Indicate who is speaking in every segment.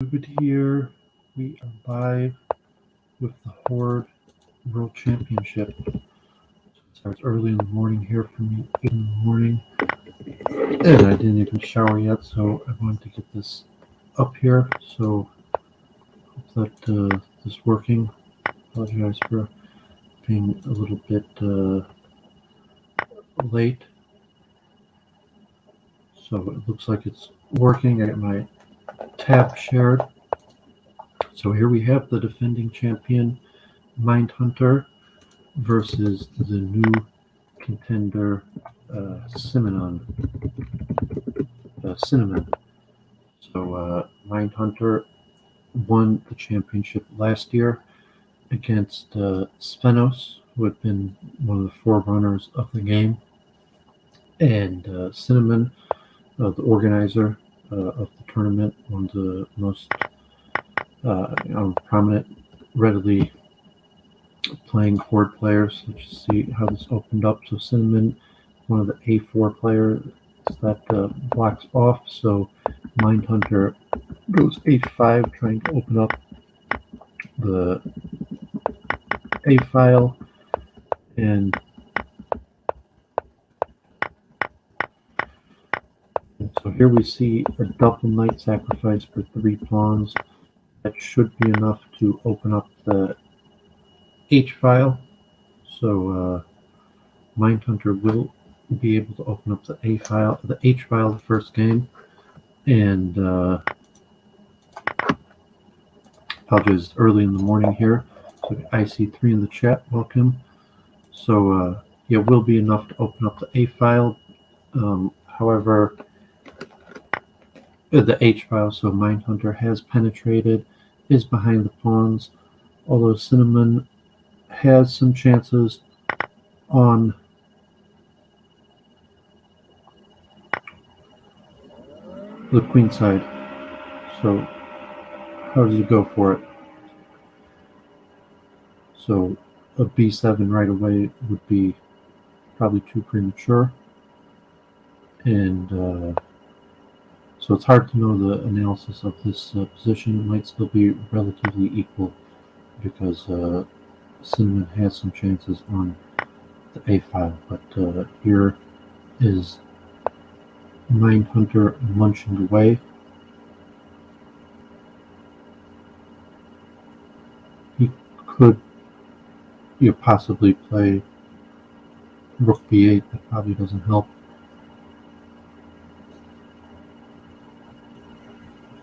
Speaker 1: David here. We are live with the Horde World Championship. It starts early in the morning here for me, 8 in the morning. And I didn't even shower yet, so I wanted to get this up here. So hope that this is working. Apologize for being a little bit late. So it looks like it's working. I got my tab shared. So here we have the defending champion, Mindhunter, versus the new contender, Sinamon. So Mindhunter won the championship last year against Spenos, who had been one of the forerunners of the game, and Sinamon, the organizer of the tournament, one of the most prominent, readily playing Horde players. Let's see how this opened up. So Sinamon, one of the A4 players that blocks off. So Mindhunter goes H5, trying to open up the A file, and so here we see a double knight sacrifice for 3 pawns. That should be enough to open up the H file. So Mindhunter will be able to open up the H file the first game. And apologize, early in the morning here. So IC3 in the chat, welcome. So yeah, will be enough to open up the A file. However, the H file, so Mindhunter has penetrated, is behind the pawns, although Sinamon has some chances on the queen side. So how does he go for it? So a B7 right away would be probably too premature, and so it's hard to know the analysis of this position. It might still be relatively equal because Sinamon has some chances on the A file, but here is Mindhunter munching away. He could possibly play Rook B8. That probably doesn't help.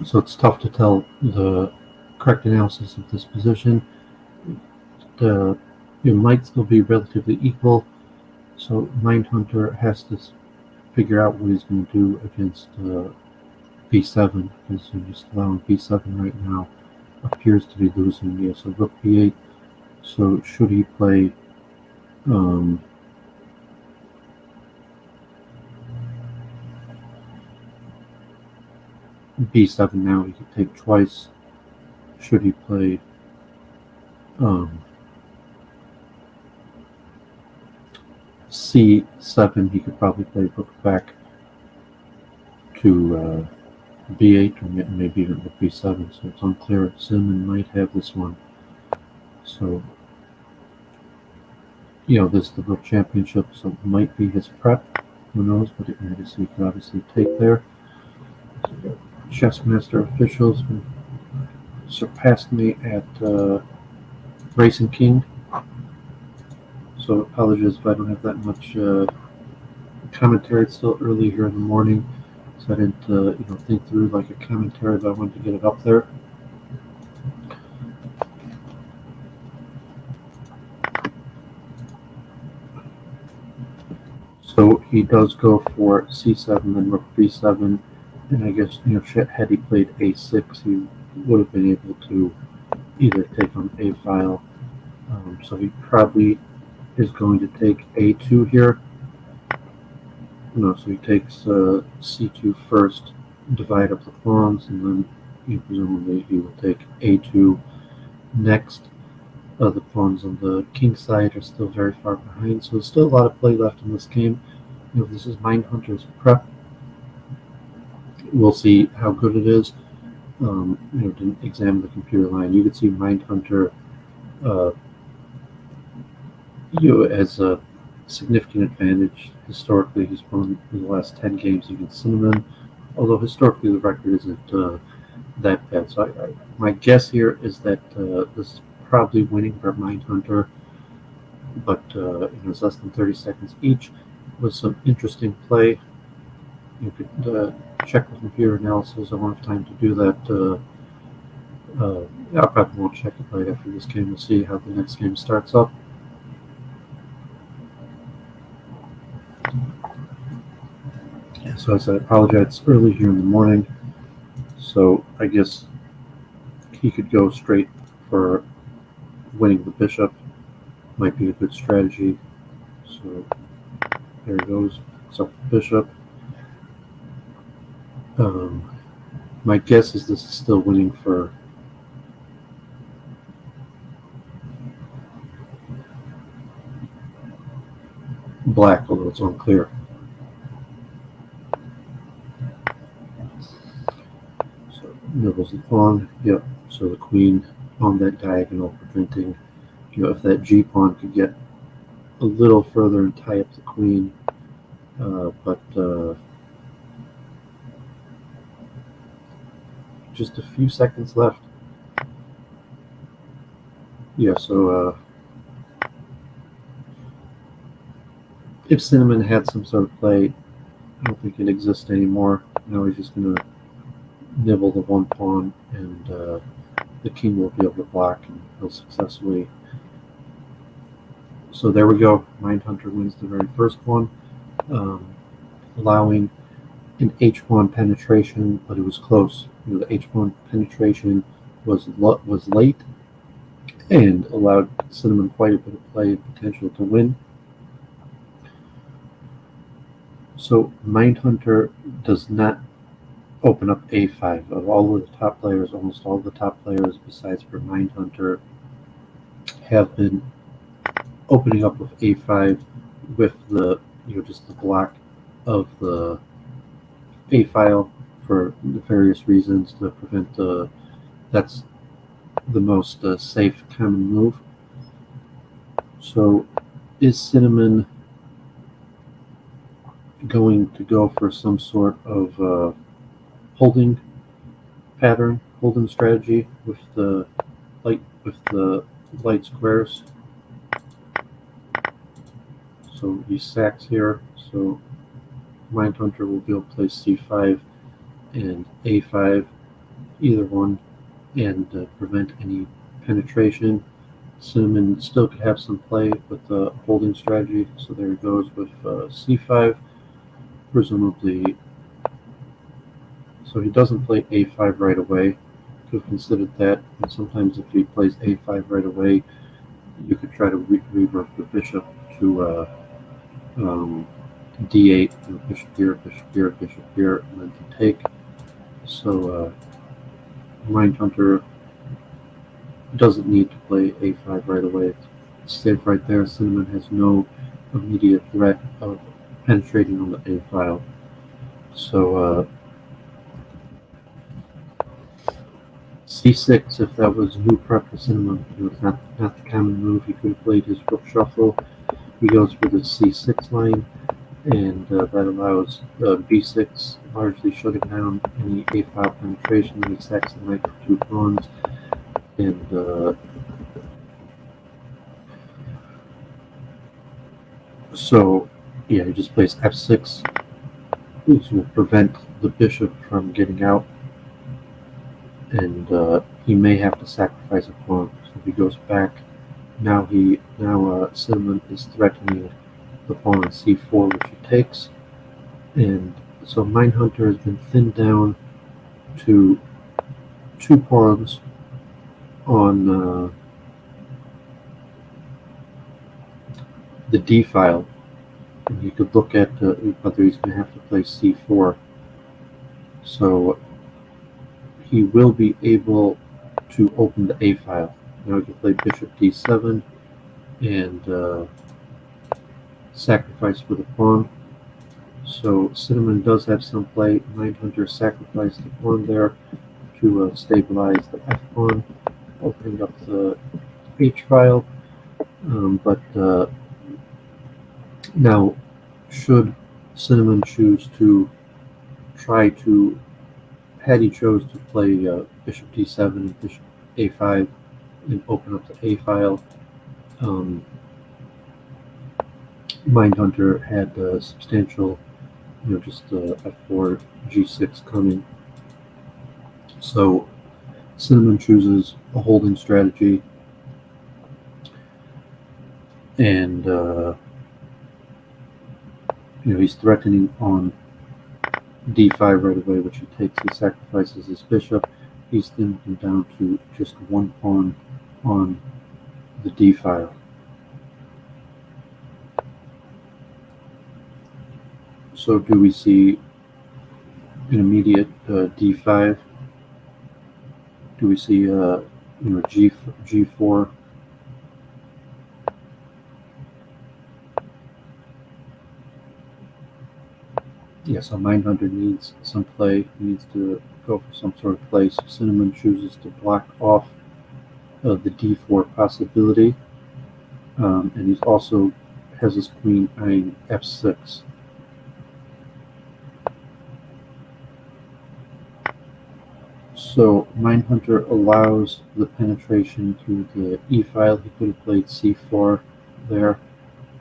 Speaker 1: So it's tough to tell the correct analysis of this position. It might still be relatively equal, so Mindhunter has to figure out what he's going to do against B7, because just allowing B7 right now appears to be losing. Yeah, so Rook B8. So should he play B7 now? He could take twice. Should he play C7, he could probably play Rook back to B8, or maybe even Rook B7. So it's unclear. Sinamon might have this one. So this is the World Championship, so it might be his prep. Who knows? But he could obviously take there. So Chessmaster officials surpassed me at Racing King. So apologies if I don't have that much commentary. It's still early here in the morning, so I didn't think through like a commentary, but I wanted to get it up there. So he does go for C7 and Rook B7, and I guess had he played A6, he would have been able to either take on A file. So he probably is going to take A2 here. No, so he takes C2 first, divide up the pawns, and then presumably he will take A2 next. The pawns on the king side are still very far behind, so there's still a lot of play left in this game. This is Mindhunter's prep. We'll see how good it is. didn't examine the computer line. You could see Mindhunter as a significant advantage. Historically, he's won in the last 10 games against Cinnamon, although historically the record isn't that bad. So my guess here is that this is probably winning for Mindhunter, but it's less than 30 seconds each with some interesting play. You could check the computer analysis. I won't have time to do that. I probably won't check it right after this game. We'll see how the next game starts up. So as I apologize, it's early here in the morning, so I guess he could go straight for winning the bishop. Might be a good strategy. So there he goes. So bishop. My guess is this is still winning for black, although it's unclear. So nibbles the pawn. Yep. So the queen on that diagonal, preventing, if that G pawn could get a little further and tie up the queen, but just a few seconds left. Yeah, so if Cinnamon had some sort of play, I don't think it exists anymore. Now he's just going to nibble the one pawn, and the king will be able to block, and he'll successfully. So there we go. Mindhunter wins the very first one, allowing an h1 penetration, but it was close. The h1 penetration was late and allowed Cinnamon quite a bit of play potential to win. So Mindhunter does not open up a5. Of all of the top players, almost all of the top players besides for Mindhunter have been opening up with a5 with the just the block of the a file for various reasons to prevent that's the most safe common move. So is Cinnamon going to go for some sort of holding pattern, holding strategy with the light squares? So he sacks here, so Mindhunter will be able to play c5 and a5, either one, and prevent any penetration. Cinnamon still could have some play with the holding strategy, so there he goes with c5, presumably. So he doesn't play a5 right away. Could have considered that, and sometimes if he plays a5 right away, you could try to revert the bishop to d8, bishop here, bishop here, bishop here, and then to take. So Mindhunter doesn't need to play a5 right away. It's safe right there. Cinnamon has no immediate threat of penetrating on the a file. So c6, if that was new prep for Cinnamon, it's not the common move. He could have played his rook shuffle. He goes for the c6 line, and that allows b6, largely shutting down any a-file penetration. Then he sacks the knight for 2 pawns, and so yeah, he just plays f6, which will prevent the bishop from getting out, and he may have to sacrifice a pawn. So if he goes back, now Cinnamon is threatening the pawn on c4, which he takes, and so Mindhunter has been thinned down to 2 pawns on the d file, and you could look at whether he's going to have to play c4. So he will be able to open the a file. Now he can play bishop d7 and sacrifice for the pawn. So Cinnamon does have some play. Mindhunter sacrificed the pawn there to stabilize the F pawn, opening up the H file. But now, should Sinamon choose to try to, had he chose to play bishop d7 and bishop a5 and open up the A file, Mindhunter had substantial, just f4, g6 coming. So Sinamon chooses a holding strategy, and he's threatening on d5 right away, which he takes. He sacrifices his bishop. He's thinning him down to just one pawn on the d file. So do we see an immediate d5? Do we see g4? Yeah, so Mindhunter needs some play. He needs to go for some sort of play. So Sinamon chooses to block off the d4 possibility, and he also has his queen eyeing f6. So Mindhunter allows the penetration to the e file. He could have played c4 there.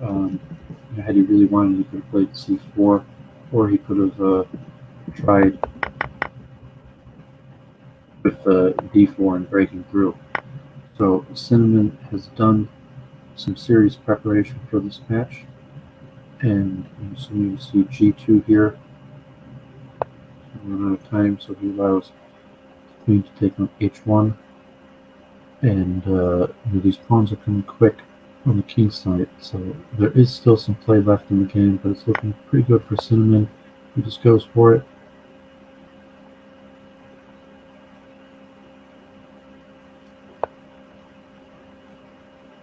Speaker 1: Had he really wanted, he could have played c4, or he could have tried with d4 and breaking through. So Sinamon has done some serious preparation for this match, and so you see g2 here. Run out of time, so he allows the queen to take on h1, and these pawns are coming quick on the king side, so there is still some play left in the game, but it's looking pretty good for Sinamon. He just goes for it.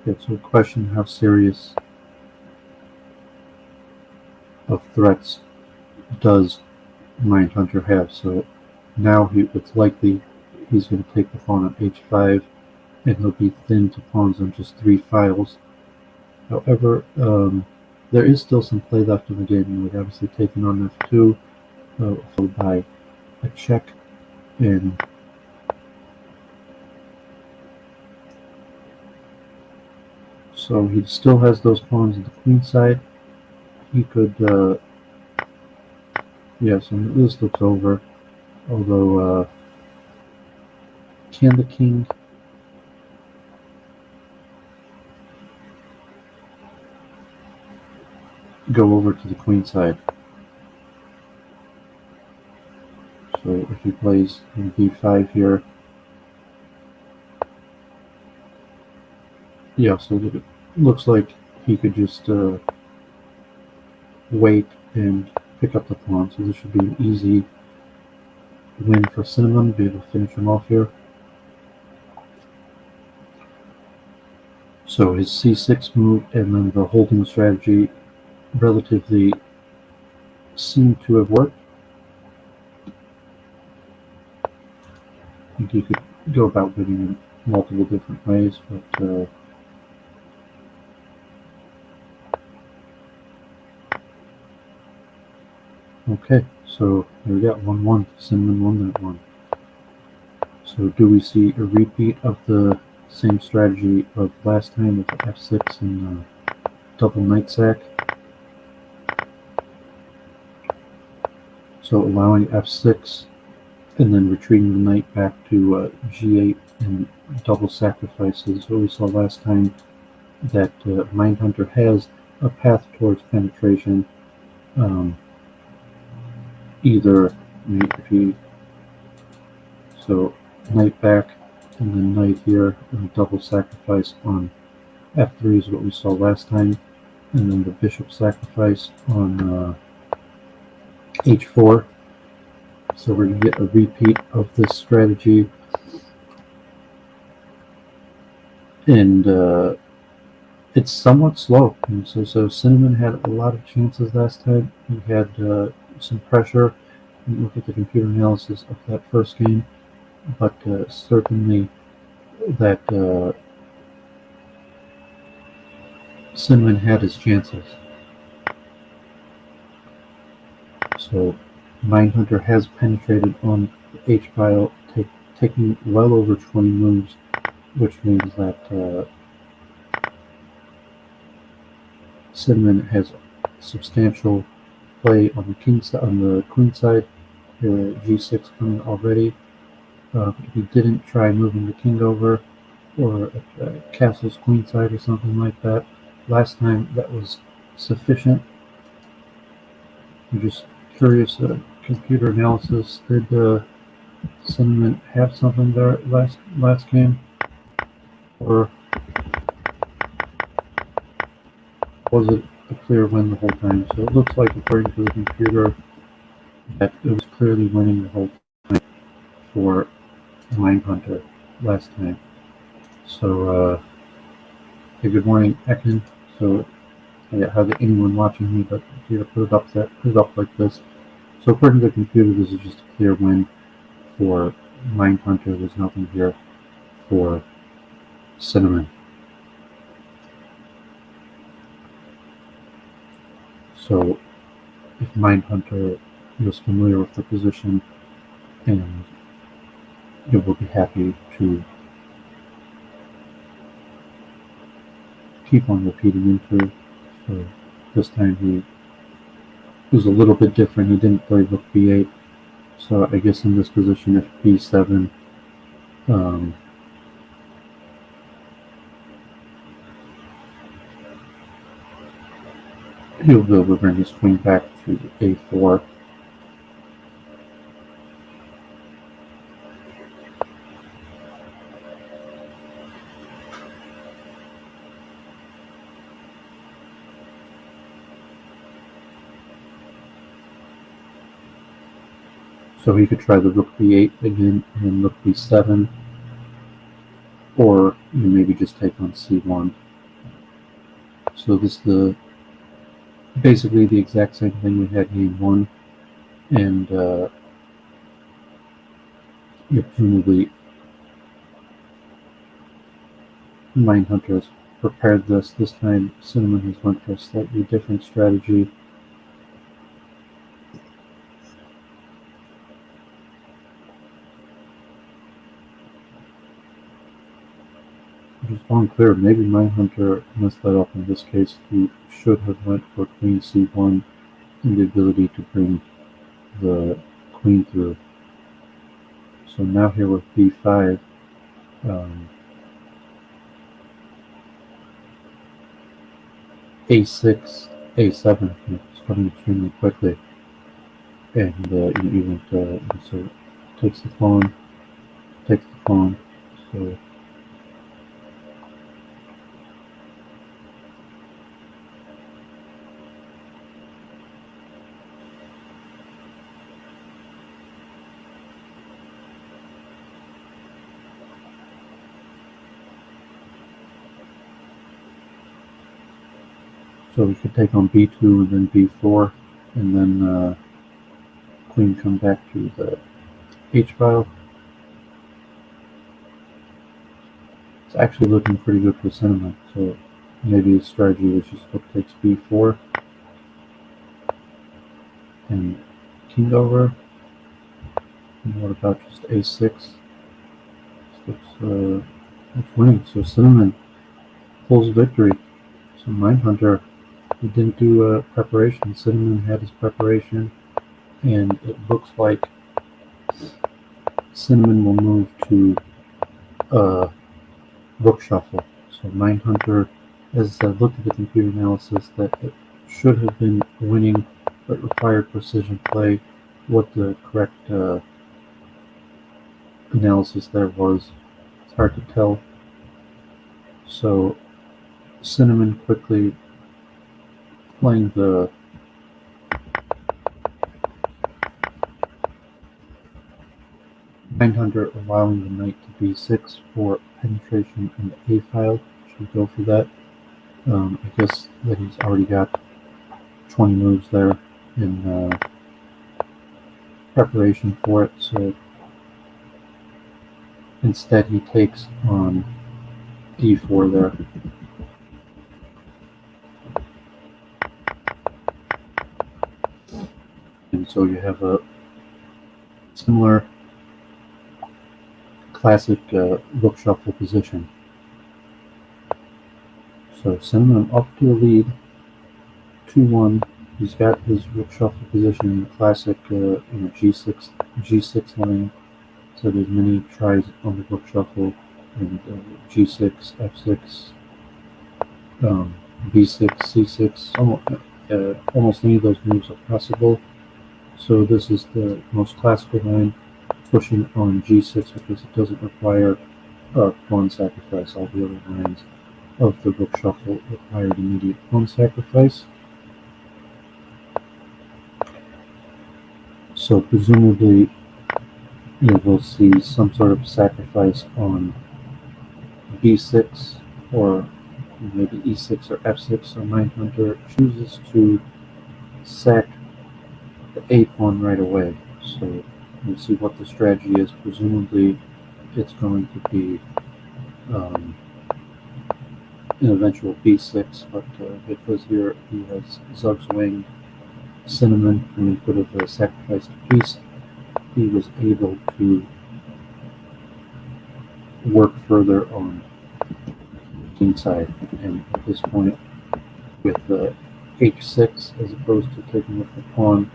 Speaker 1: Okay, so question, how serious of threats does Mindhunter have? So now it's likely he's going to take the pawn on h5, and he'll be thin to pawns on just 3 files. However, there is still some play left in the game. We've obviously taken on f2, followed by a check, and so he still has those pawns on the queen side. He could, so this looks over, although can the king go over to the queen side? So if he plays in b5 here, so it looks like he could just wait and pick up the pawn. So this should be an easy win for Sinamon, be able to finish him off here. So his c6 move and then the holding strategy relatively seem to have worked. I think you could go about winning in multiple different ways, but okay, so there we got 1-1. Sinamon won that one. So do we see a repeat of the same strategy of last time with the f6 and double knight sack? So allowing f6 and then retreating the knight back to g8 and double sacrifices. What we saw last time, that Mindhunter has a path towards penetration. Either if he, so knight back and then knight here and double sacrifice on f3 is what we saw last time, and then the bishop sacrifice on h4. So we're going to get a repeat of this strategy, and it's somewhat slow. And so Sinamon had a lot of chances last time. He had some pressure. And look at the computer analysis of that first game. but certainly that Cinnamon had his chances. So Mindhunter has penetrated on the H file, taking well over 20 moves, which means that Cinnamon has substantial play on the king side, on the queen side. G6 coming already. If he didn't try moving the king over, or castle's queen side or something like that, last time that was sufficient. I'm just curious, computer analysis, did Cinnamon have something there last game, or was it a clear win the whole time? So it looks like, according to the computer, that it was clearly winning the whole time for Mindhunter last time. So, hey, good morning, Ekin. So, I hardly anyone watching me, but computer put it up like this. So according to the computer, this is just a clear win for Mindhunter. There's nothing here for Cinnamon. So if Mindhunter is familiar with the position, and it will be happy to keep on repeating into. So this time he was a little bit different. He didn't play rook b8. So I guess in this position, if b7, he'll be able to bring his queen back to a4. So he could try the rook b8 again and rook b7, or maybe just take on c1. So this is basically the exact same thing we had game 1, and presumably Mindhunter has prepared this. This time Cinnamon has went for a slightly different strategy. Just unclear. Maybe Mindhunter messed that up in this case. He should have went for queen c1 and the ability to bring the queen through. So now here with b5, a6, a7 is coming extremely quickly, and even so takes the pawn, So So we could take on b2 and then b4, and then queen come back to the h file. It's actually looking pretty good for Cinnamon, so maybe his strategy was just rook takes b4 and king over. And what about just a6? This looks winning. So Cinnamon pulls victory. So Mindhunter, he didn't do preparation. Cinnamon had his preparation, and it looks like Cinnamon will move to rook shuffle. So Mindhunter, as I looked at the computer analysis, that it should have been winning, but required precision play. What the correct analysis there was, it's hard to tell. So Cinnamon quickly playing the Mindhunter, allowing the knight to b6 for penetration in the a file. Should go for that. I guess that he's already got 20 moves there in preparation for it. So Instead, he takes on d4 there. And so you have a similar classic rook shuffle position. So Sinamon up to a lead, 2-1. He's got his rook shuffle position in the classic G6 line. So there's many tries on the rook shuffle, and G6, F6, B6, C6. Almost any of those moves are possible. So this is the most classical line, pushing on G6 because it doesn't require a pawn sacrifice. All the other lines of the rook shuffle required immediate pawn sacrifice. So presumably, we'll see some sort of sacrifice on B6 or maybe E6 or F6. So Mindhunter chooses to sack the A pawn right away. So we'll see what the strategy is. Presumably, it's going to be an eventual B6, but because here he has Zug's wing, Sinamon, and he could have sacrificed a piece, he was able to work further on the king side. And at this point, with H6 as opposed to taking with the pawn,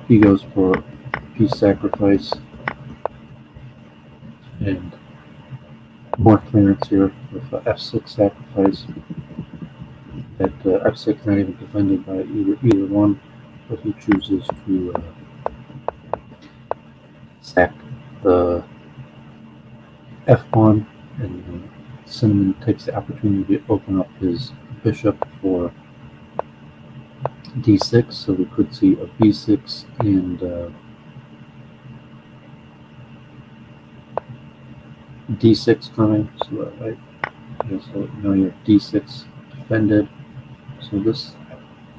Speaker 1: he goes for piece sacrifice and more clearance here with F6 sacrifice. That F6 not even defended by either one, but he chooses to sack the F pawn, and Sinamon takes the opportunity to open up his bishop for D6. So we could see a B6 and D6 coming. So so now you have D6 defended. So this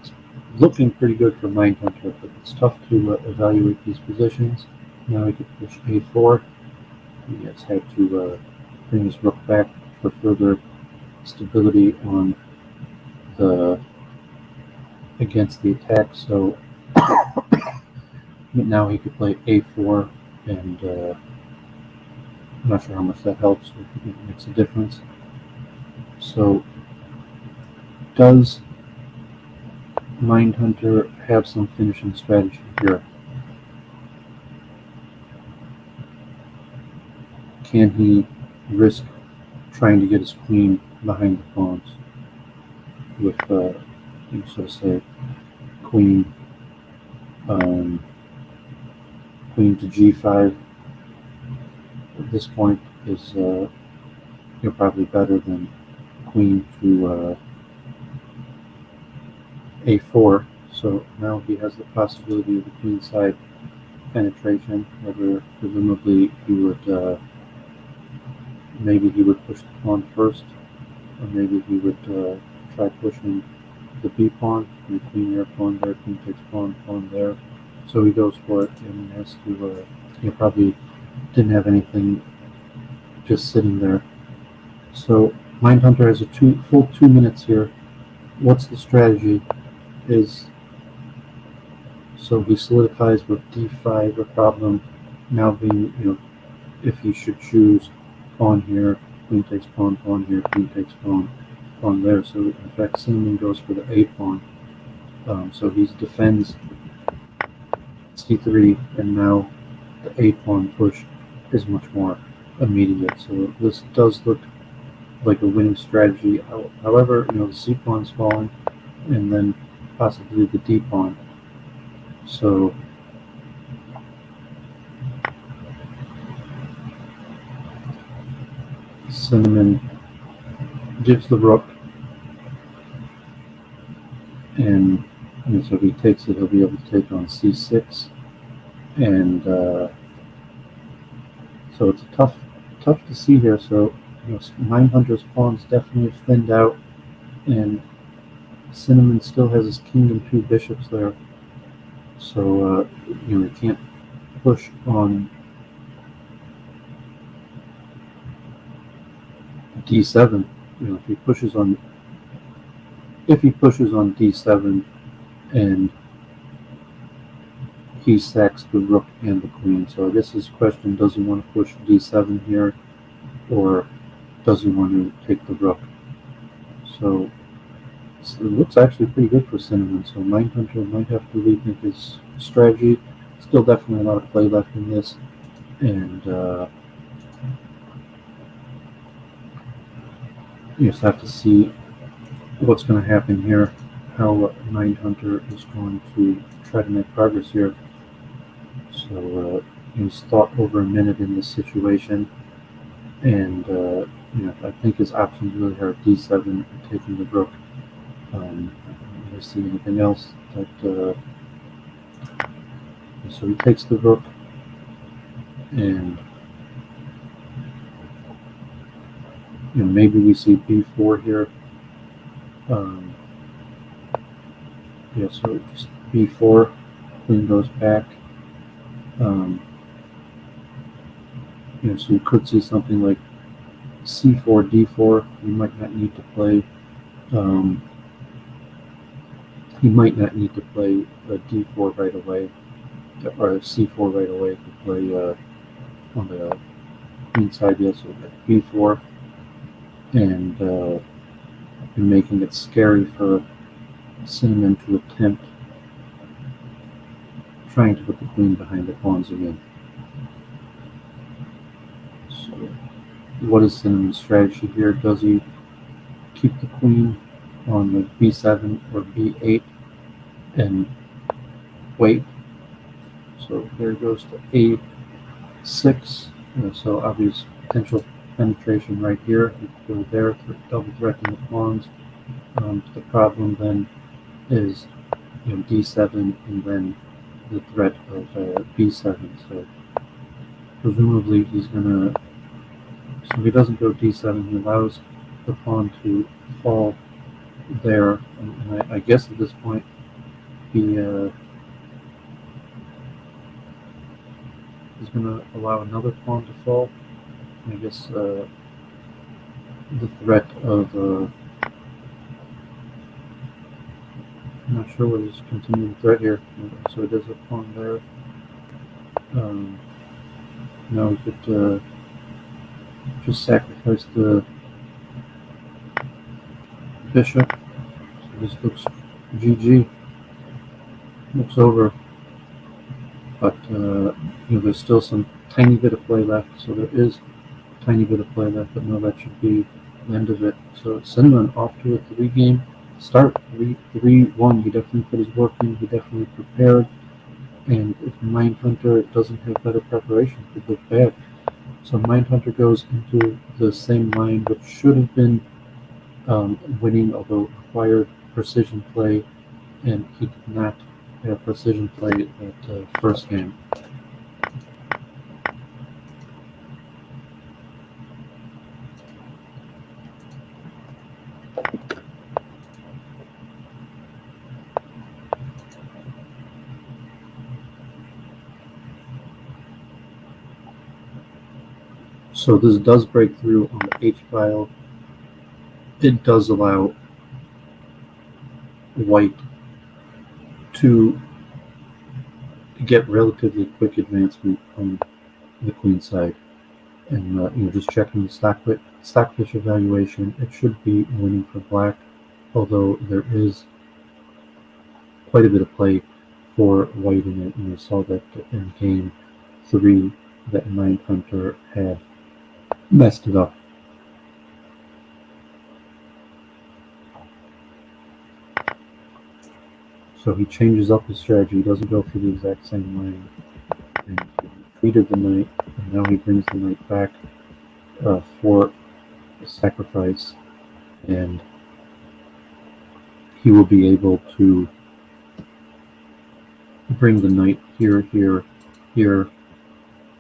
Speaker 1: is looking pretty good for Mindhunter, but it's tough to evaluate these positions. Now he could push A4. He has had to bring his rook back for further stability on the against the attack. So now he could play A4, and I'm not sure how much that helps. It makes a difference. So does Mindhunter have some finishing strategy here? Can he risk trying to get his queen behind the pawns with, so to say, queen to G5 at this point is probably better than queen to A4. So now he has the possibility of the queenside penetration, whether presumably he would maybe he would push the pawn first, or maybe he would try pushing the B pawn, and queen there, pawn there, queen takes pawn, pawn there. So he goes for it, and he has to, he probably didn't have anything just sitting there. So Mindhunter has a full 2 minutes here. What's the strategy? So he solidifies with D5, the problem now being, if he should choose pawn here, queen takes pawn, pawn here, queen takes pawn, pawn there. So in fact, Sinamon goes for the A pawn. So he defends C3, and now the A pawn push is much more immediate. So this does look like a winning strategy. However, the C pawn's falling, and then possibly the D pawn. So Sinamon gives the rook, and so if he takes it, he'll be able to take on C6, and so it's tough to see here. So Mindhunter's pawns definitely thinned out, and Sinamon still has his king and 2 bishops there. So he can't push on d7, if he pushes on d7 and he sacks the rook and the queen. So I guess his question, does he want to push d7 here, or does he want to take the rook? So it looks actually pretty good for Sinamon. So Mindhunter might have to rethink his strategy. Still definitely a lot of play left in this, and you just have to see what's going to happen here, how Mindhunter is going to try to make progress here. So he's thought over a minute in this situation, and I think his options really are d7 and taking the rook. I see anything else that so he takes the rook, and maybe we see b4 here. So just b4, queen goes back. So you could see something like c4, d4. You might not need to play. He might not need to play a d4 right away, or a c4 right away to play on the queen side. Yes, so b4, and you're making it scary for Sinamon to attempt trying to put the queen behind the pawns again. So what is Sinamon's strategy here? Does he keep the queen on the b7 or b8 and wait? So there goes to a6. So obvious potential penetration right here. You could go there, double threatening the pawns. The problem then is d7 and then the threat of b7. So presumably he's gonna. So he doesn't go d7. He allows the pawn to fall there, and I guess at this point he is going to allow another pawn to fall. I guess the threat of I'm not sure what his continuing threat here. So he does a pawn there. Now we could just sacrifice the bishop. So this looks GG. Looks over. But there's still some tiny bit of play left. So there is a tiny bit of play left, but no, that should be the end of it. So Sinamon off to a 3-game start, 3-1. He definitely put his work in. He definitely prepared. And if Mindhunter doesn't have better preparation, it could look bad. So Mindhunter goes into the same line, which should have been winning, although required precision play, and he did not have precision play at first game. So this does break through on the H file. It does allow white to get relatively quick advancement on the queen side. And just checking the stockfish evaluation, it should be winning for black, although there is quite a bit of play for white in it. And we saw that in game 3 that Mindhunter had messed it up. So he changes up his strategy. He doesn't go through the exact same line. And he retreated the knight, and now he brings the knight back for sacrifice, and he will be able to bring the knight here, here, here,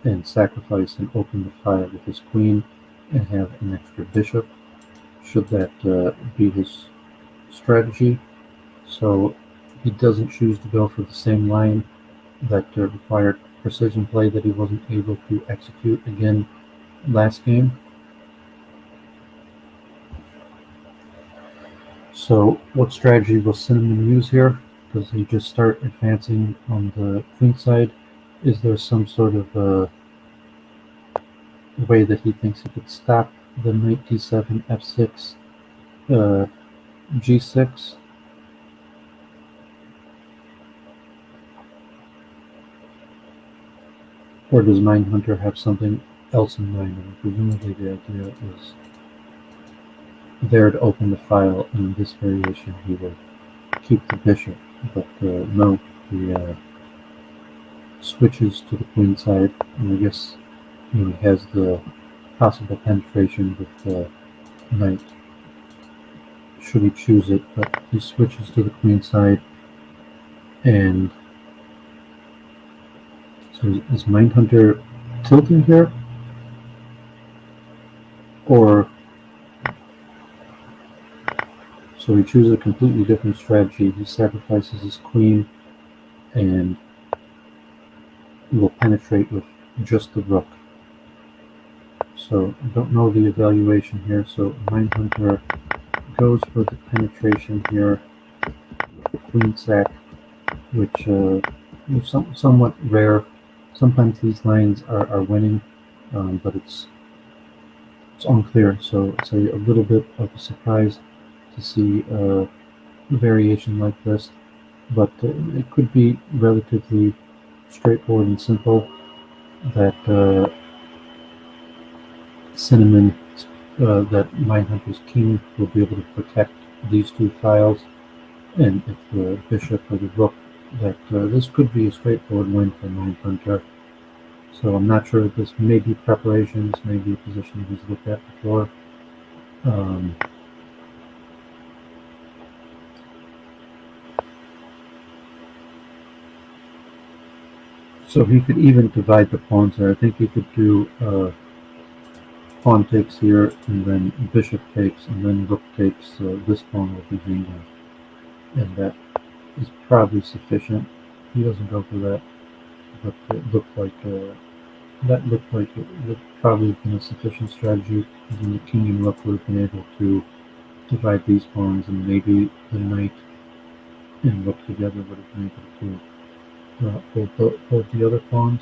Speaker 1: and sacrifice and open the file with his queen and have an extra bishop, should that be his strategy. So he doesn't choose to go for the same line that required precision play that he wasn't able to execute again last game. So what strategy will Cinnamon use here? Does he just start advancing on the queen side? Is there some sort of way that he thinks he could stop the knight d7, f6, g6? Or does Mindhunter have something else in mind? And presumably the idea is there to open the file, and in this variation he will keep the bishop, but no, he switches to the queen side, and I guess he has the possible penetration with the knight should he choose it, but he switches to the queen side. And so is Mindhunter tilting here, or so he chooses a completely different strategy? He sacrifices his queen and will penetrate with just the rook. So I don't know the evaluation here. So Mindhunter goes for the penetration here, queen sack, which is somewhat rare. Sometimes these lines are winning, but it's unclear. So it's a little bit of a surprise to see a variation like this, but it could be relatively straightforward and simple. That Cinnamon, that Mindhunter's king will be able to protect these two files, and if the bishop or the rook, that this could be a straightforward win for Mindhunter. So I'm not sure if this may be preparations, maybe a position he's looked at before. So he could even divide the pawns there. I think he could do pawn takes here, and then bishop takes, and then rook takes. This pawn will be hanging, and that is probably sufficient. He doesn't go for that, but it looked like that looked like it would probably have been a sufficient strategy. And then the king and rook would have been able to divide these pawns, and maybe the knight and rook together would have been able to hold the other pawns.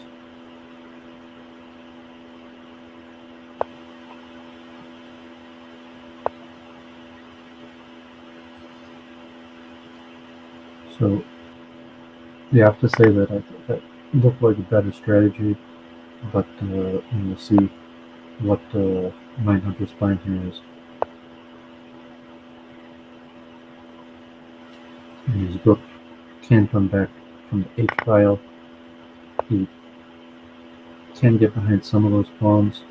Speaker 1: So you have to say that that looked like a better strategy, but we'll see what Mindhunter's plan here is. And his rook can come back from the H file. He can get behind some of those pawns.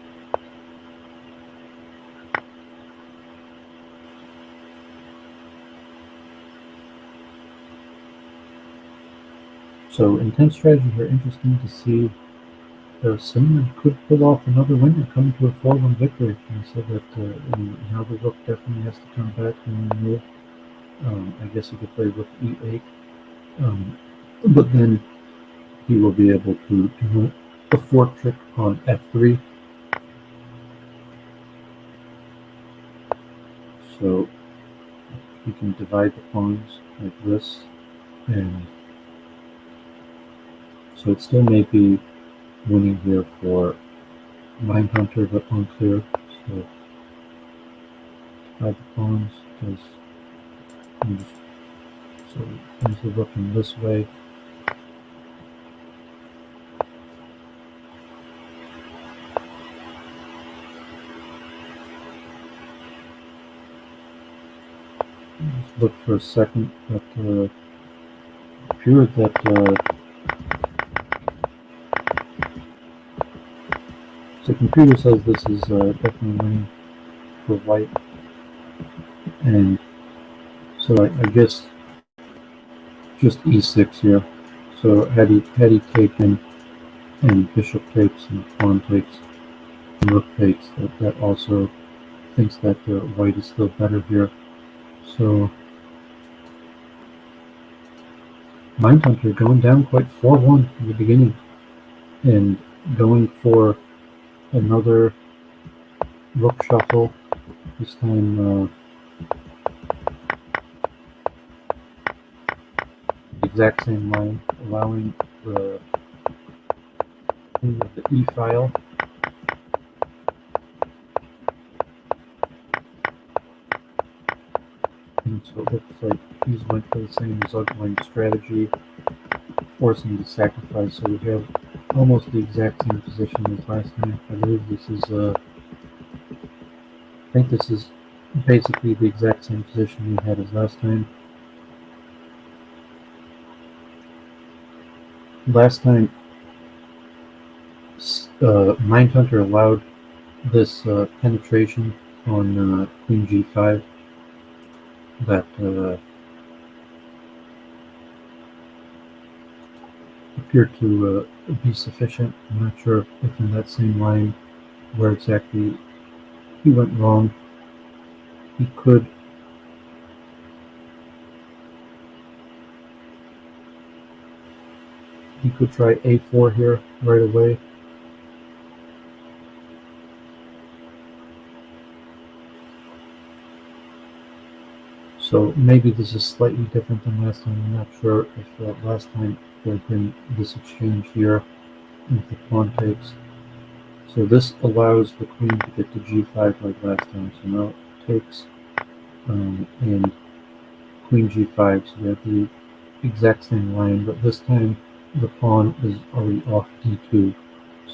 Speaker 1: So intense strategy here, interesting to see. Cinnamon could pull off another win and come to a 4-1 victory. I said that now the rook definitely has to come back and move. I guess he could play rook e8, but then he will be able to do a fork trick on f3. So he can divide the pawns like this, and so it still may be winning here for Mindhunter, but unclear. So divide the pawns, because so he's the rook in this way. Just look for a second, but it appears that the computer says this is definitely winning for white, and so I guess just e6 here. So had he taken, and bishop takes, and pawn takes, and rook takes, that also thinks that white is still better here. So Mindhunter going down quite 4-1 in the beginning, and going for another rook shuffle. This time exact same line, allowing the E file. And so it looks like he's went for the same Zugline strategy, forcing to sacrifice. So we have almost the exact same position as last time. I believe this is I think this is basically the exact same position we had as last time. Last time, Mindhunter allowed this penetration on Queen G5 that appeared to be sufficient. I'm not sure if in that same line where exactly he went wrong. He could try A4 here right away. So maybe this is slightly different than last time. I'm not sure if last time there had been this exchange here with the pawn takes. So this allows the queen to get to G5 like last time. So now it takes and Queen G5. So we have the exact same line, but this time the pawn is already off D2.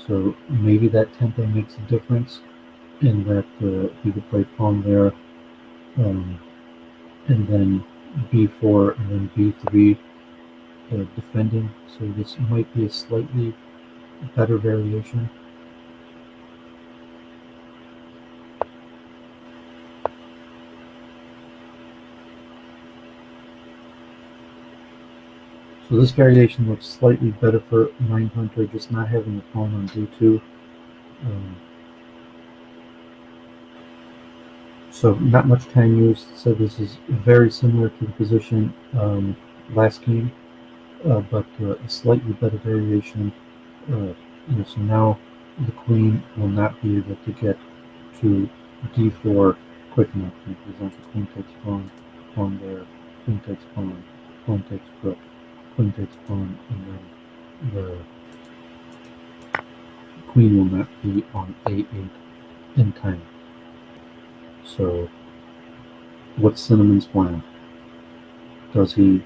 Speaker 1: So maybe that tempo makes a difference in that he could play pawn there, and then B4 and then B3 defending. So this might be a slightly better variation. So this variation looks slightly better for Mindhunter, just not having a pawn on D2. So not much time used. So this is very similar to the position last game, but a slightly better variation. So now the queen will not be able to get to D4 quick enough. For example, queen takes pawn, pawn there, queen takes rook, queen takes pawn, and then the queen will not be on A8 in time. So what's Sinamon's plan? Does he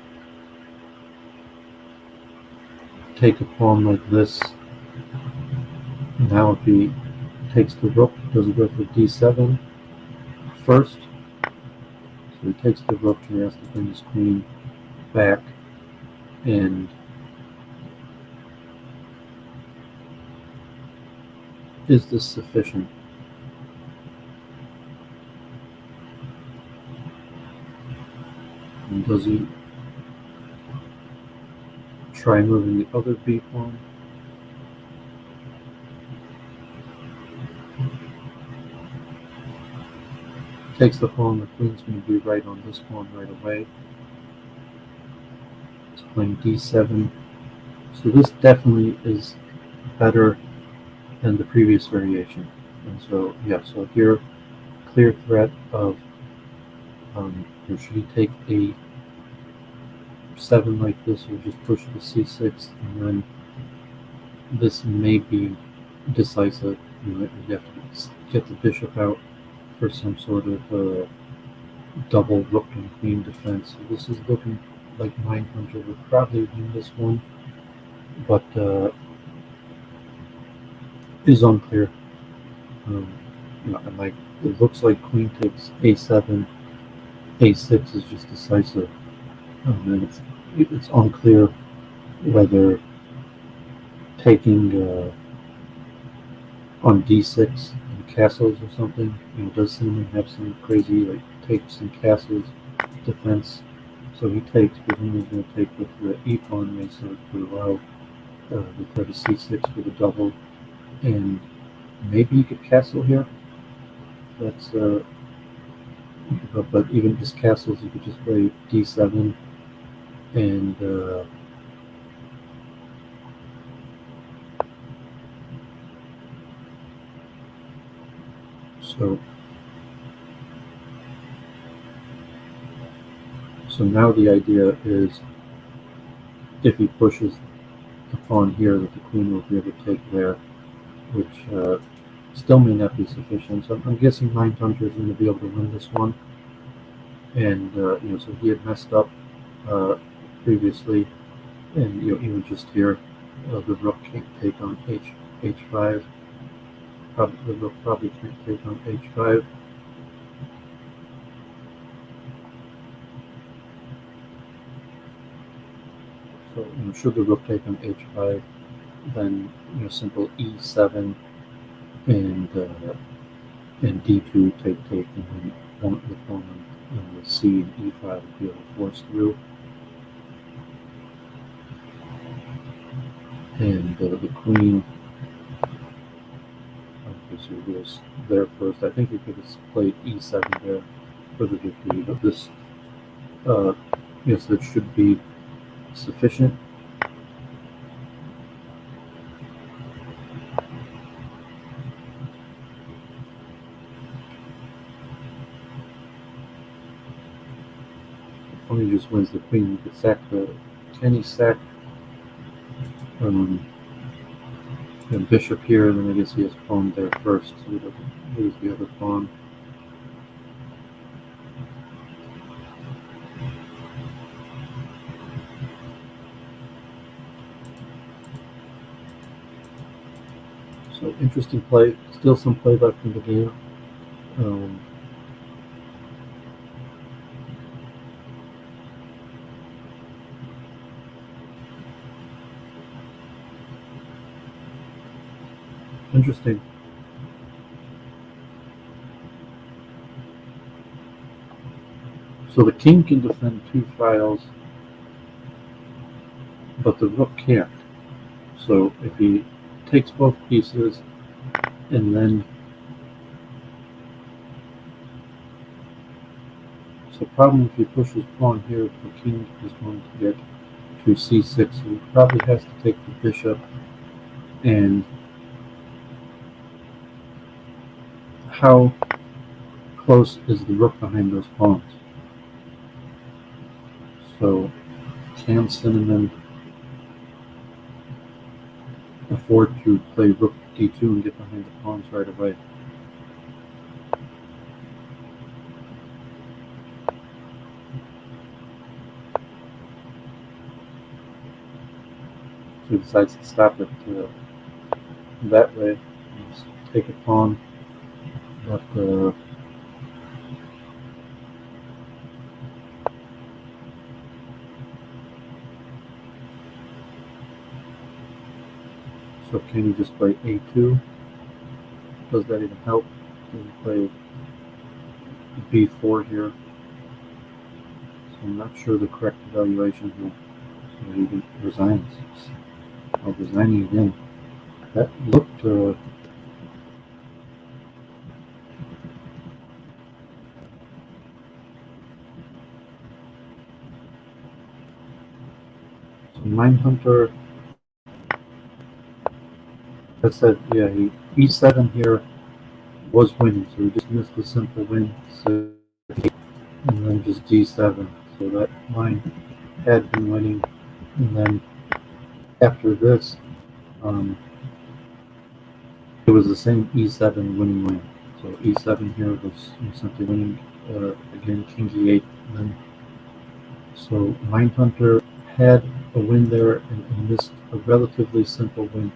Speaker 1: take a pawn like this? Now if he takes the rook, does he go for D7 first? So he takes the rook, he has to bring his queen back, and is this sufficient? And does he try moving the other B pawn? Takes the pawn, the queen's going to be right on this pawn right away. It's playing D7. So this definitely is better than the previous variation. And so, yeah, so here, clear threat of, should he take a 7 like this, or just push the C6, and then this may be decisive. You have to get the bishop out for some sort of double rook and queen defense. So this is looking like Mindhunter would probably win this one, but is unclear. It looks like queen takes A7, A6 is just decisive, and it's unclear whether taking on D6 and castles or something. Does Sinamon have some crazy like takes and castles defense? So he takes, but then he's going to take with the E pawn race to allow the threat of C6 for the double, and maybe he could castle here. That's but even just castles, you could just play D7 and so now the idea is if he pushes the pawn here, that the queen will be able to take there, which still may not be sufficient. So I'm guessing Mindhunter is going to be able to win this one. And so he had messed up previously, and even just here, the rook can't take on h5. The rook probably can't take on h5. So should the rook take on h5, then simple e7 and d2 take, and then the pawn on the c and e5 will be able to force through. And the queen, okay, so he goes there first. I think he could have played e7 there for the victory, but this, yes, that should be sufficient. When he just wins the queen, you could sack can he sack the bishop here, and then I guess he has pawn there first, so he doesn't lose the other pawn. So interesting play. Still some play left in the game. Interesting. So the king can defend 2 files, but the rook can't. So if he takes both pieces and then, so problem if he pushes pawn here, the king is going to get to c6. So he probably has to take the bishop, and how close is the rook behind those pawns? So can Sinamon afford to play rook d2 and get behind the pawns right away? So he decides to stop it that way. Just take a pawn, but so can you just play a2? Does that even help? Can you play b4 here? So I'm not sure the correct evaluation here. So he resigns. I'll resigning again. That looked so Mindhunter. I said, yeah, he e7 here was winning, so he just missed a simple win. So and then just d7. So that line had been winning, and then after this, it was the same e7 winning win. So e7 here was simply winning again, king e8. And then, so Mindhunter had a win there and missed a relatively simple win,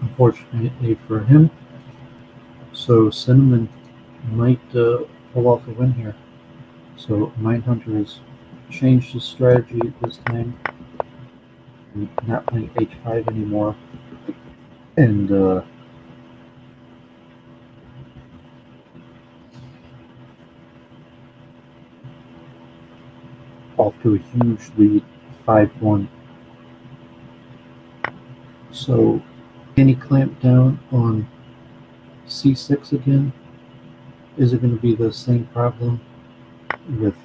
Speaker 1: unfortunately for him. So Sinamon might pull off a win here. So Mindhunter has changed his strategy this time, and not playing h5 anymore, and off to a huge lead, 5-1. So can he clamp down on c6 again? Is it going to be the same problem with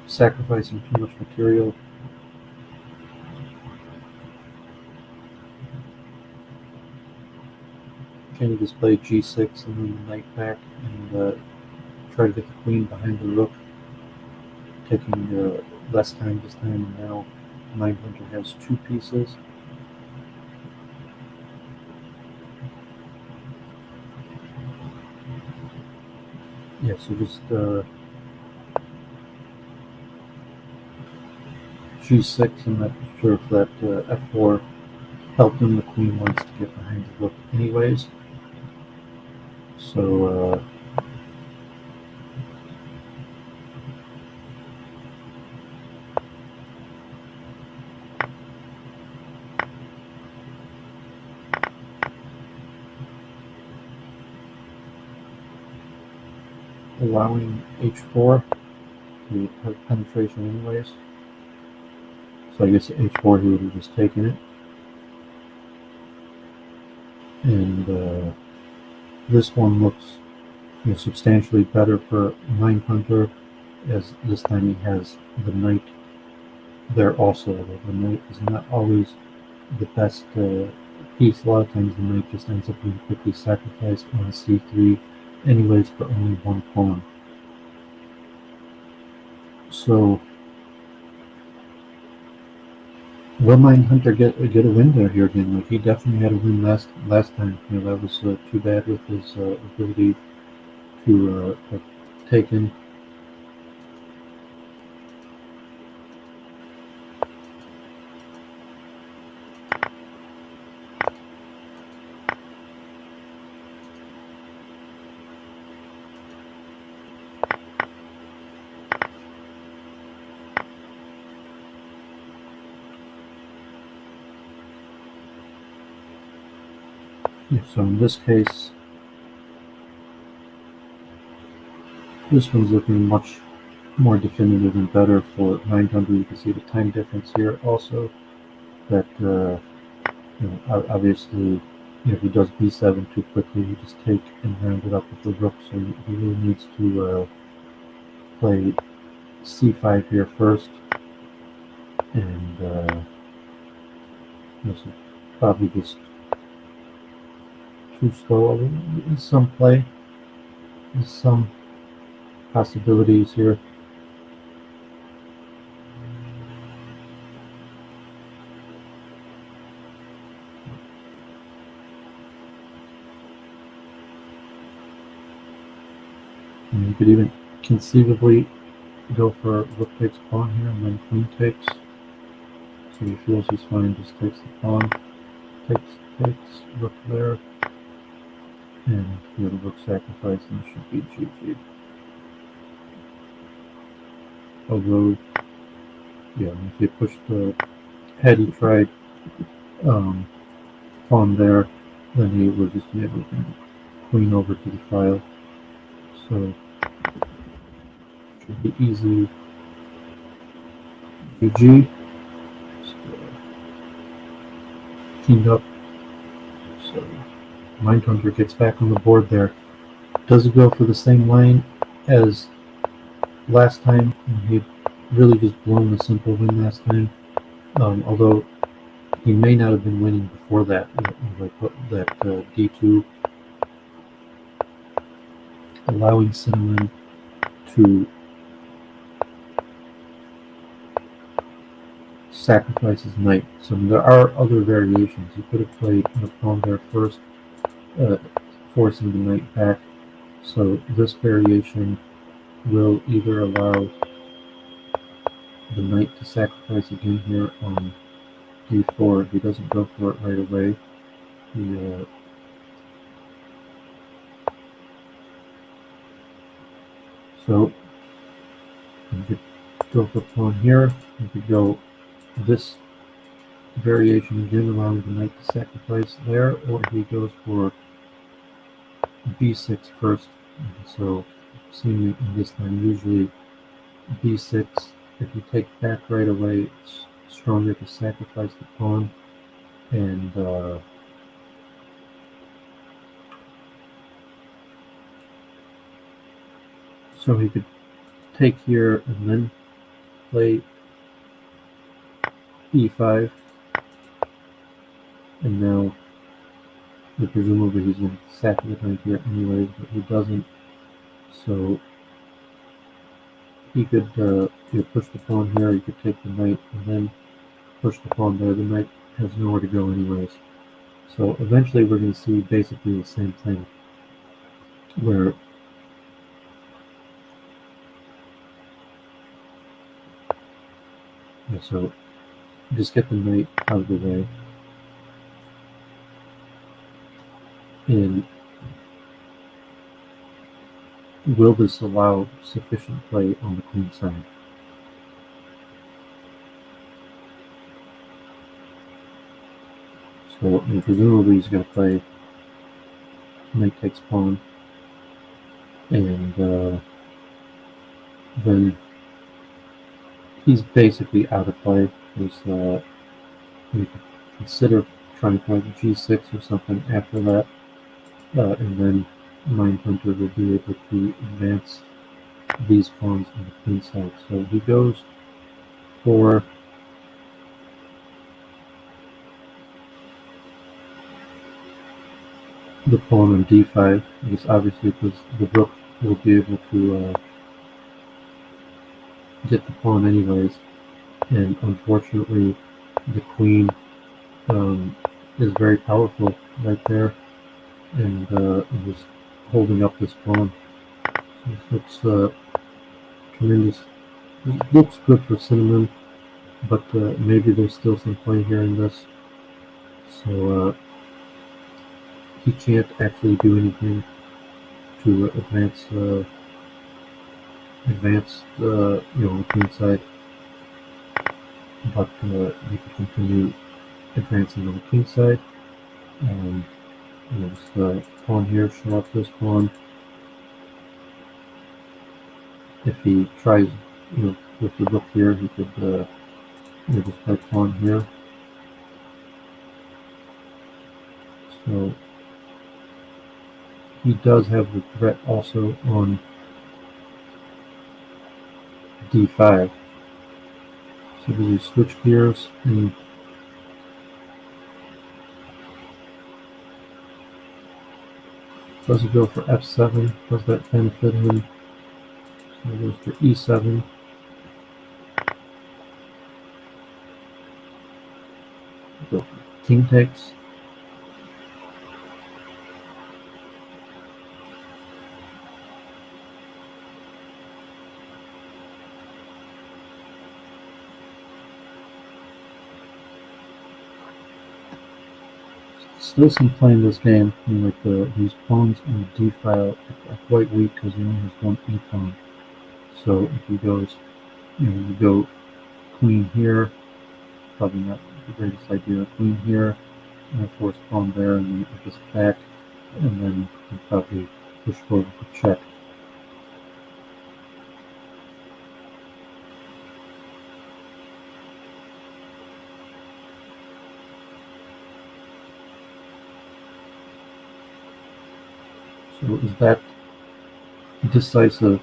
Speaker 1: sacrificing too much material? Can he just play g6 and then the knight back and try to get the queen behind the rook, taking less time this time, and now Mindhunter has two pieces. Yeah, so just g6, I'm not sure if that f4 helped him. The queen wants to get behind the rook anyways. So allowing h4 to have penetration anyways. So I guess h4 he would have just taken it. And this one looks substantially better for Mindhunter, as this time he has the knight there also. The knight is not always the best piece. A lot of times the knight just ends up being quickly sacrificed on c3 anyways for only one pawn. So will Mindhunter get a win there here again? Like, he definitely had a win last time. That was too bad with his ability to have taken. Yeah, so in this case, this one's looking much more definitive and better for 900. You can see the time difference here also, that obviously if he does b7 too quickly, you just take and round it up with the rook. So he really needs to play c5 here first, and this is probably just too slow. In some play, there's some possibilities here. And you could even conceivably go for rook takes pawn here, and then queen takes. So he feels he's fine, just takes the pawn, takes rook there, and the rook sacrifice, and it should be GG. Although, yeah, if he pushed had he tried pawn there, then he would just be able to queen over to the file. So it should be easy. GG. Just teamed up. So Mindhunter gets back on the board there. Does he go for the same line as last time? He really just blown a simple win last time. Although he may not have been winning before that, like that d2, allowing Sinamon to sacrifice his knight. So there are other variations. He could have played the pawn there first, forcing the knight back. So this variation will either allow the knight to sacrifice again here on d4. If he doesn't go for it right away, so you could go for pawn here. You could go this variation again, allowing the knight to sacrifice there, or he goes for b6 first. So seeing in this time, usually b6, if you take back right away, it's stronger to sacrifice the pawn, and so he could take here and then play e5, and now Presumably he's going to sack the knight here anyways, but he doesn't. So he could push the pawn here, he could take the knight, and then push the pawn there. The knight has nowhere to go anyways. So eventually we're going to see basically the same thing, where so just get the knight out of the way, and will this allow sufficient play on the queen side? So presumably he's going to play knight takes pawn, and then he's basically out of play. Because you could consider trying to play g6 or something after that, and then Mindhunter will be able to advance these pawns on the queen side. So he goes for the pawn on d5, because obviously because the rook will be able to get the pawn anyways, and unfortunately the queen is very powerful right there, and just holding up this pawn. So this looks tremendous. It looks good for Sinamon, but maybe there's still some play here in this. So he can't actually do anything to advance the the queen side, but he can continue advancing on the king side. Just the pawn here, show off this pawn. If he tries, with the rook here, he could just play pawn here. So he does have the threat also on d5. So does he switch gears and does he go for f7? Does that benefit him? So he goes for e7. Go for king takes. Still some play in this game. These pawns on the d file are quite weak because he only has one e pawn. So if he goes, you go queen here, probably not the greatest idea. Queen here, and a forced pawn there, and then if it's back, and then you probably push forward to check. So is that decisive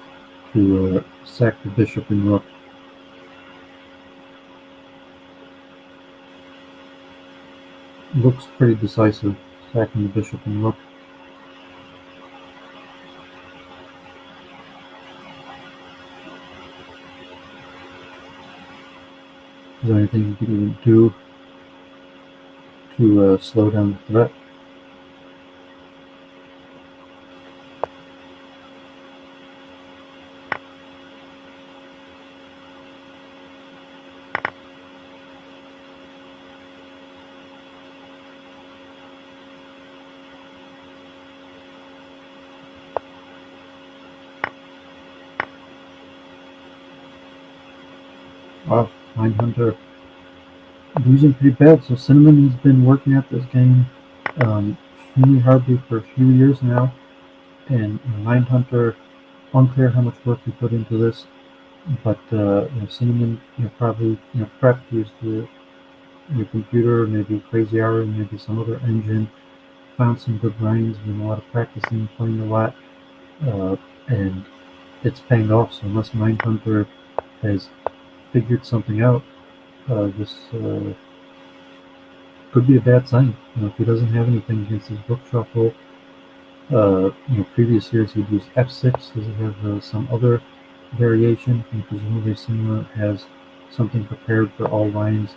Speaker 1: to sack the bishop and rook? Looks pretty decisive, sacking the bishop and rook. Is there anything you can even do to slow down the threat? Wow, Mindhunter losing pretty bad. So Sinamon has been working at this game extremely hardly for a few years now, and Mindhunter, unclear how much work he put into this, but Sinamon probably prepped, used your computer, maybe Crazy Hour, maybe some other engine, found some good lines, been a lot of practicing, playing a lot, and it's paying off. So unless Mindhunter has figured something out, this could be a bad sign. If he doesn't have anything against his rook shuffle, previous years he'd use f6. Does he have some other variation? And presumably Sinamon has something prepared for all lines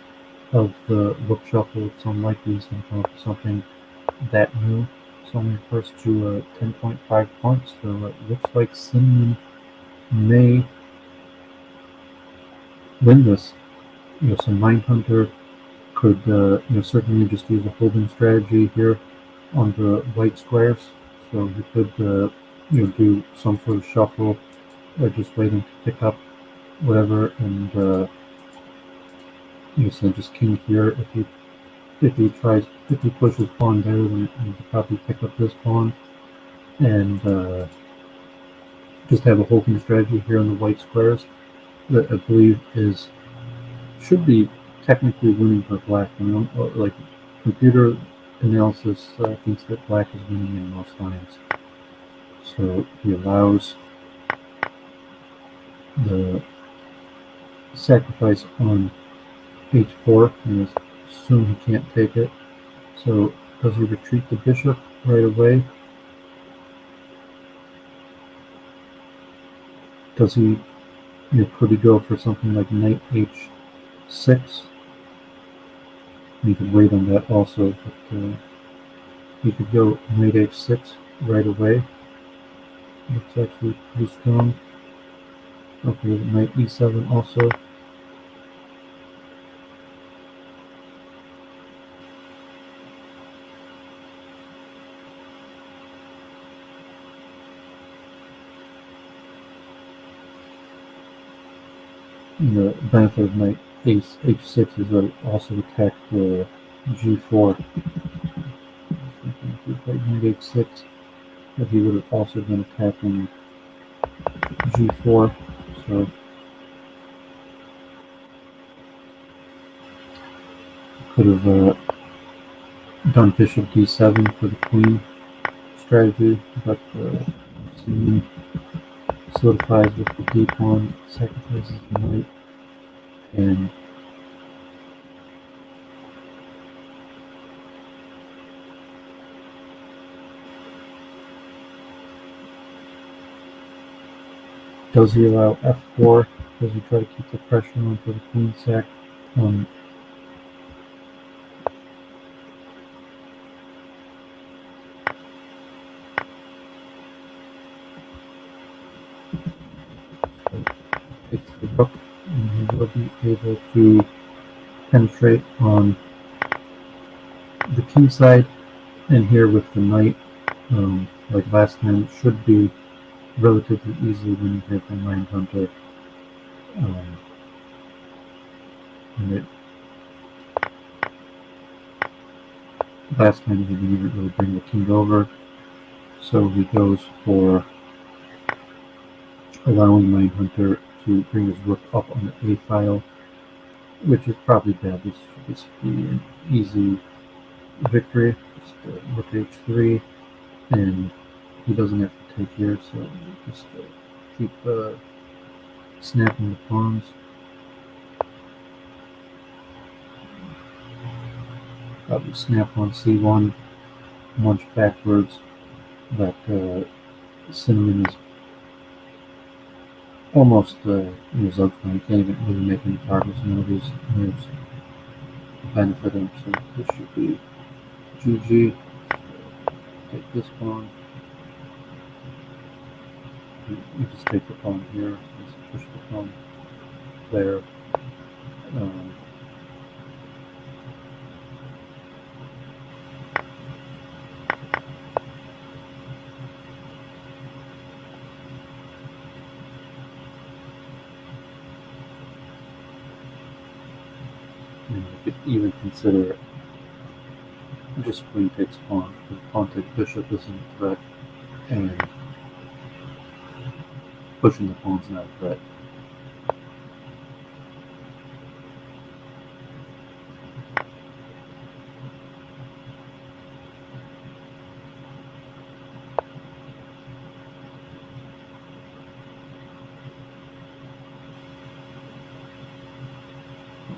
Speaker 1: of the rook shuffle. It's unlikely he's going to come up with something that new. It's only first to 10.5 points, so it looks like Sinamon may win this. So Mindhunter could certainly just use a holding strategy here on the white squares. So he could do some sort of shuffle, just waiting to pick up whatever, and so just king here. If he pushes pawn there, then he could probably pick up this pawn and just have a holding strategy here on the white squares that I believe should be technically winning for black. Like computer analysis thinks that black is winning in most lines. So he allows the sacrifice on h4, and assume he can't take it. So does he retreat the bishop right away? Does he, could he go for something like knight h6? You could wait on that also, but he could go knight h6 right away. Looks actually pretty strong. Okay, knight e7 also. The benefit of knight h6 is that it also attacks the g4. If he played knight h6, that he would have also been attacking g4. So could have done bishop d7 for the queen strategy, but solidifies with the d pawn, sacrifices the knight, and does he allow f4? Does he try to keep the pressure on for the queen sack? Takes the rook, and he will be able to penetrate on the king side, and here with the knight, like last time, it should be relatively easily winning here from Mindhunter. Last time he didn't really bring the king over, so he goes for allowing Mindhunter to bring his rook up on the a file, which is probably bad. This should be an easy victory. Just rook h3, and he doesn't have to take here, so just keep snapping the pawns. Probably snap on c1, munch backwards, but Sinamon is almost results when he can't even really make any progress. None of these moves benefit him, so this should be GG. Take this pawn. You just take the pawn here, just push the pawn there. And you could even consider just queen takes pawn, because pawn takes bishop isn't a threat, and pushing the pawn's not a threat.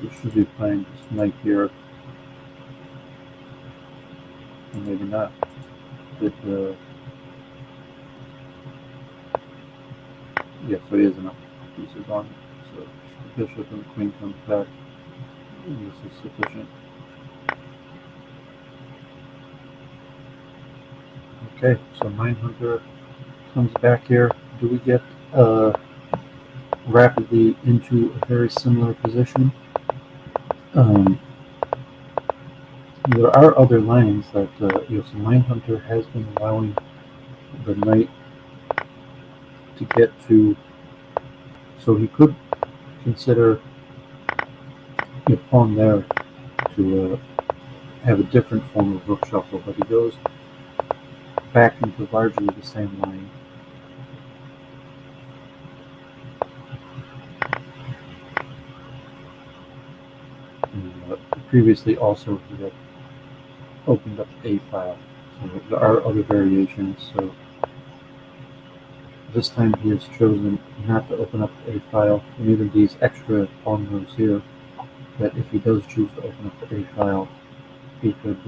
Speaker 1: We should be playing this knight here or maybe not. Did yeah, so he has enough pieces on it. So the bishop and the queen comes back, and this is sufficient. Okay, so Mindhunter comes back here. Do we get rapidly into a very similar position? Um, there are other lines that so Mindhunter has been allowing the knight to get to, so he could consider the pawn there to have a different form of rook shuffle, but he goes back into largely the same line. And, previously also he had opened up a file, so there are other variations. So this time he has chosen not to open up a file, and even these extra pawn moves here, that if he does choose to open up a file, he could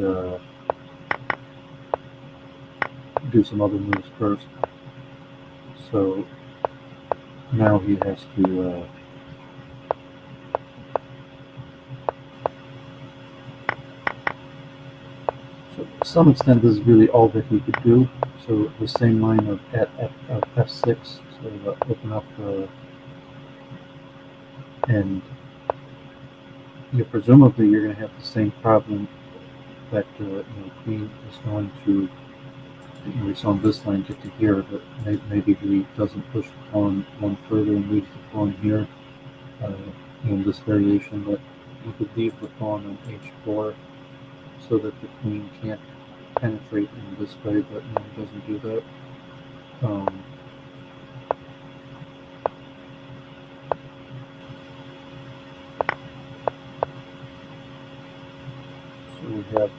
Speaker 1: do some other moves first. So now he has to so to some extent this is really all that he could do. So the same line of at f6, so open up and presumably you're going to have the same problem that queen is going to. We saw on this line get to here, but maybe he doesn't push the pawn one further and leaves the pawn here. In this variation, that you could leave the pawn on h4 so that the queen can't penetrate in this way, but he doesn't do that. So we have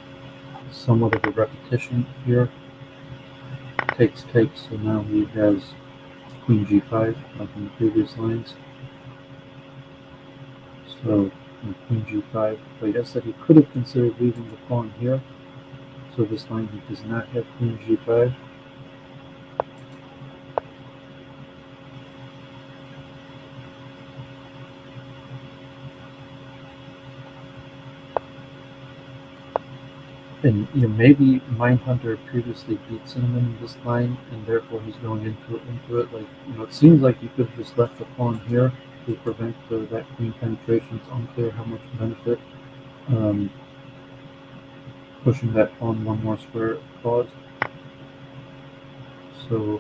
Speaker 1: somewhat of a repetition here. Takes, so now he has queen g5, like in the previous lines. So queen g5, but I guess that he could have considered leaving the pawn here. So this line he does not have queen g5. And maybe Mindhunter previously beat Sinamon in this line, and therefore he's going into it. Like it seems like he could have just left the pawn here to prevent that queen penetration. It's unclear how much benefit pushing that pawn one more square caused. So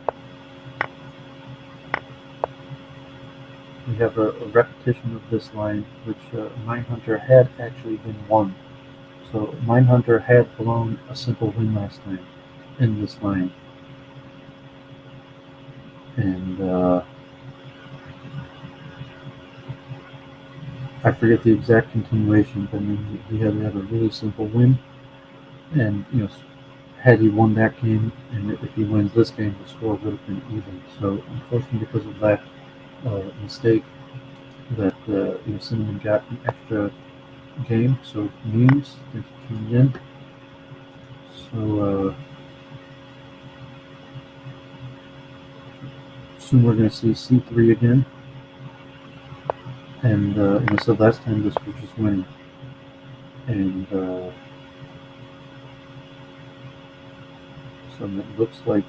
Speaker 1: we have a repetition of this line, which Mindhunter had actually been won. So Mindhunter had blown a simple win last time in this line. And I forget the exact continuation, but I mean, he had to have a really simple win. And, had he won that game, and if he wins this game, the score would have been even. So, unfortunately, because of that mistake, that Sinamon got an extra game. So, memes, thanks for tuning in. So, soon we're going to see c3 again. And so last time this was just winning. And so it looks like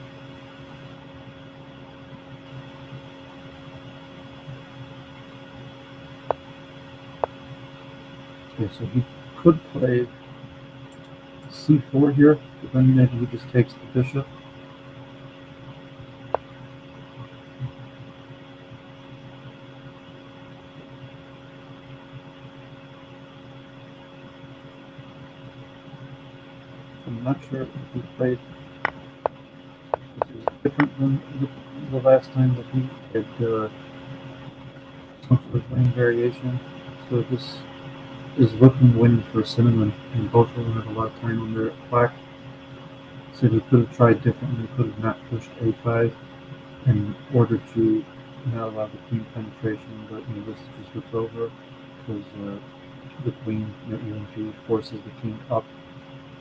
Speaker 1: so he could play c4 here, but then maybe he just takes the bishop. I'm not sure if he played. This is different than the last time that he had some sort of winning variation. So this is looking winning for Sinamon, and both of them have a lot of time on their clock. So he could have tried differently. He could have not pushed a5 in order to not allow the queen penetration, but this just looks over because the queen, even if he forces the king up,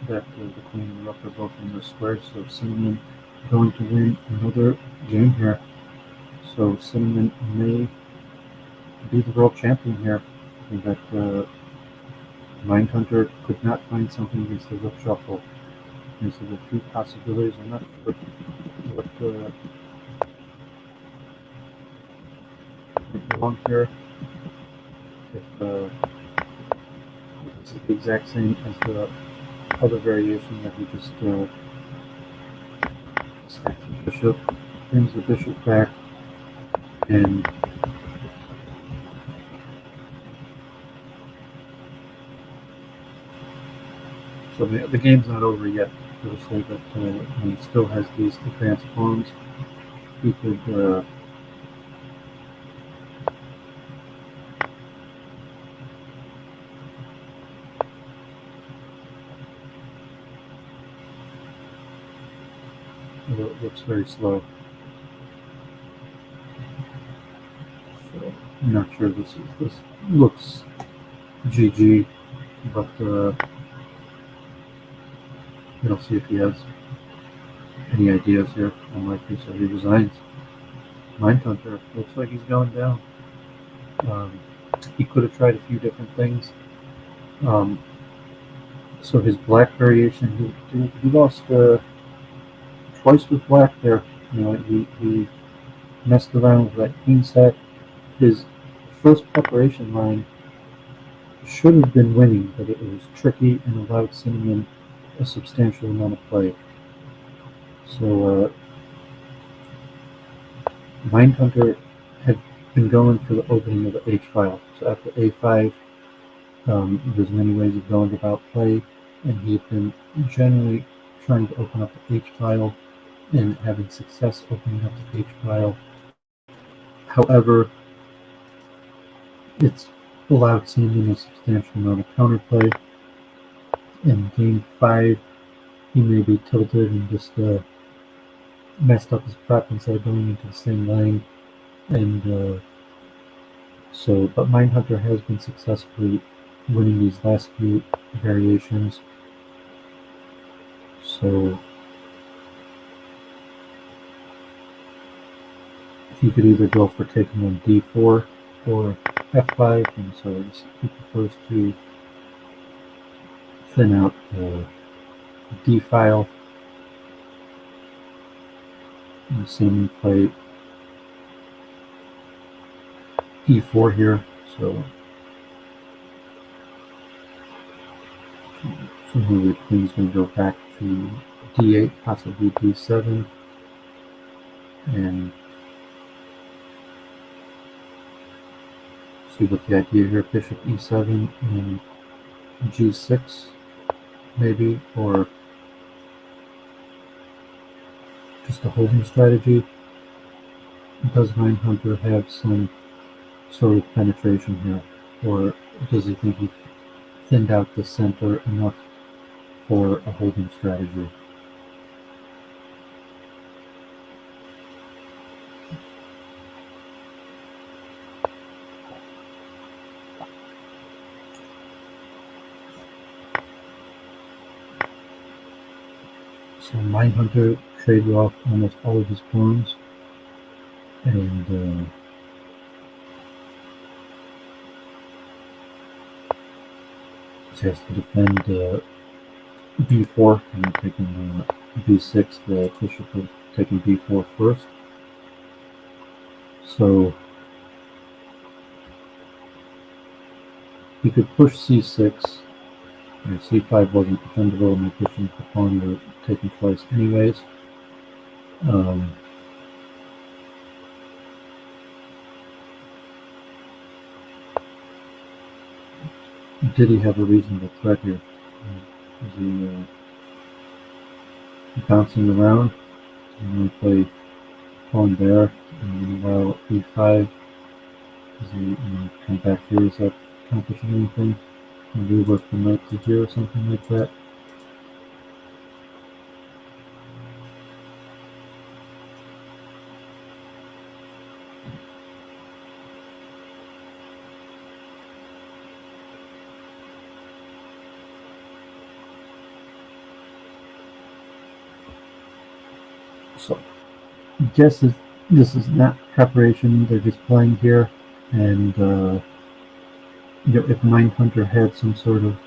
Speaker 1: that the queen and the rook are both in the square, so Sinamon going to win another game here. So Sinamon may be the world champion here. And that Mindhunter could not find something against the rook shuffle. There's a few possibilities. I'm not sure what wrong here. If this is the exact same as the other variation that he just stacks the bishop, brings the bishop back, and so the game's not over yet. It'll say that he still has these advanced pawns. He could it looks very slow. So I'm not sure this looks GG, but we'll see if he has any ideas here. Unlikely, so he resigns. Mindhunter looks like he's going down. He could have tried a few different things. So his black variation, he lost twice with black there. You know, he messed around with that queen set. His first preparation line should have been winning, but it was tricky and allowed Sinamon a substantial amount of play. So Mindhunter had been going for the opening of the H file. So after A5, there's many ways of going about play, and he had been generally trying to open up the H file and having success opening up the H file. However, it's allowed Sinamon a substantial amount of counterplay. In game 5, he may be tilted and just messed up his prep instead of going into the same line. And but Mindhunter has been successfully winning these last few variations. So he could either go for taking on d4 or f5, and so he prefers to thin out the d file. And Sinamon play e4 here, so maybe the queen's going to go back to d8, possibly d7, and see what the idea here. Bishop e7 and g6 maybe, or just a holding strategy. Does Mindhunter have some sort of penetration here, or does he think he thinned out the center enough for a holding strategy? So Mindhunter traded off almost all of his pawns, and he has to defend b4 and taking b6. The bishop was taking b4 first. So he could push c6. And c5 wasn't defendable, and the bishop the pawn were taken twice anyways. Did he have a reasonable threat here? Is he bouncing around? I'm going to play pawn there, and while e5, does he come back here? Is that accomplishing anything? Maybe work the knight to here or something like that. So guess this is not preparation. They're just playing here, and if Mindhunter had some sort of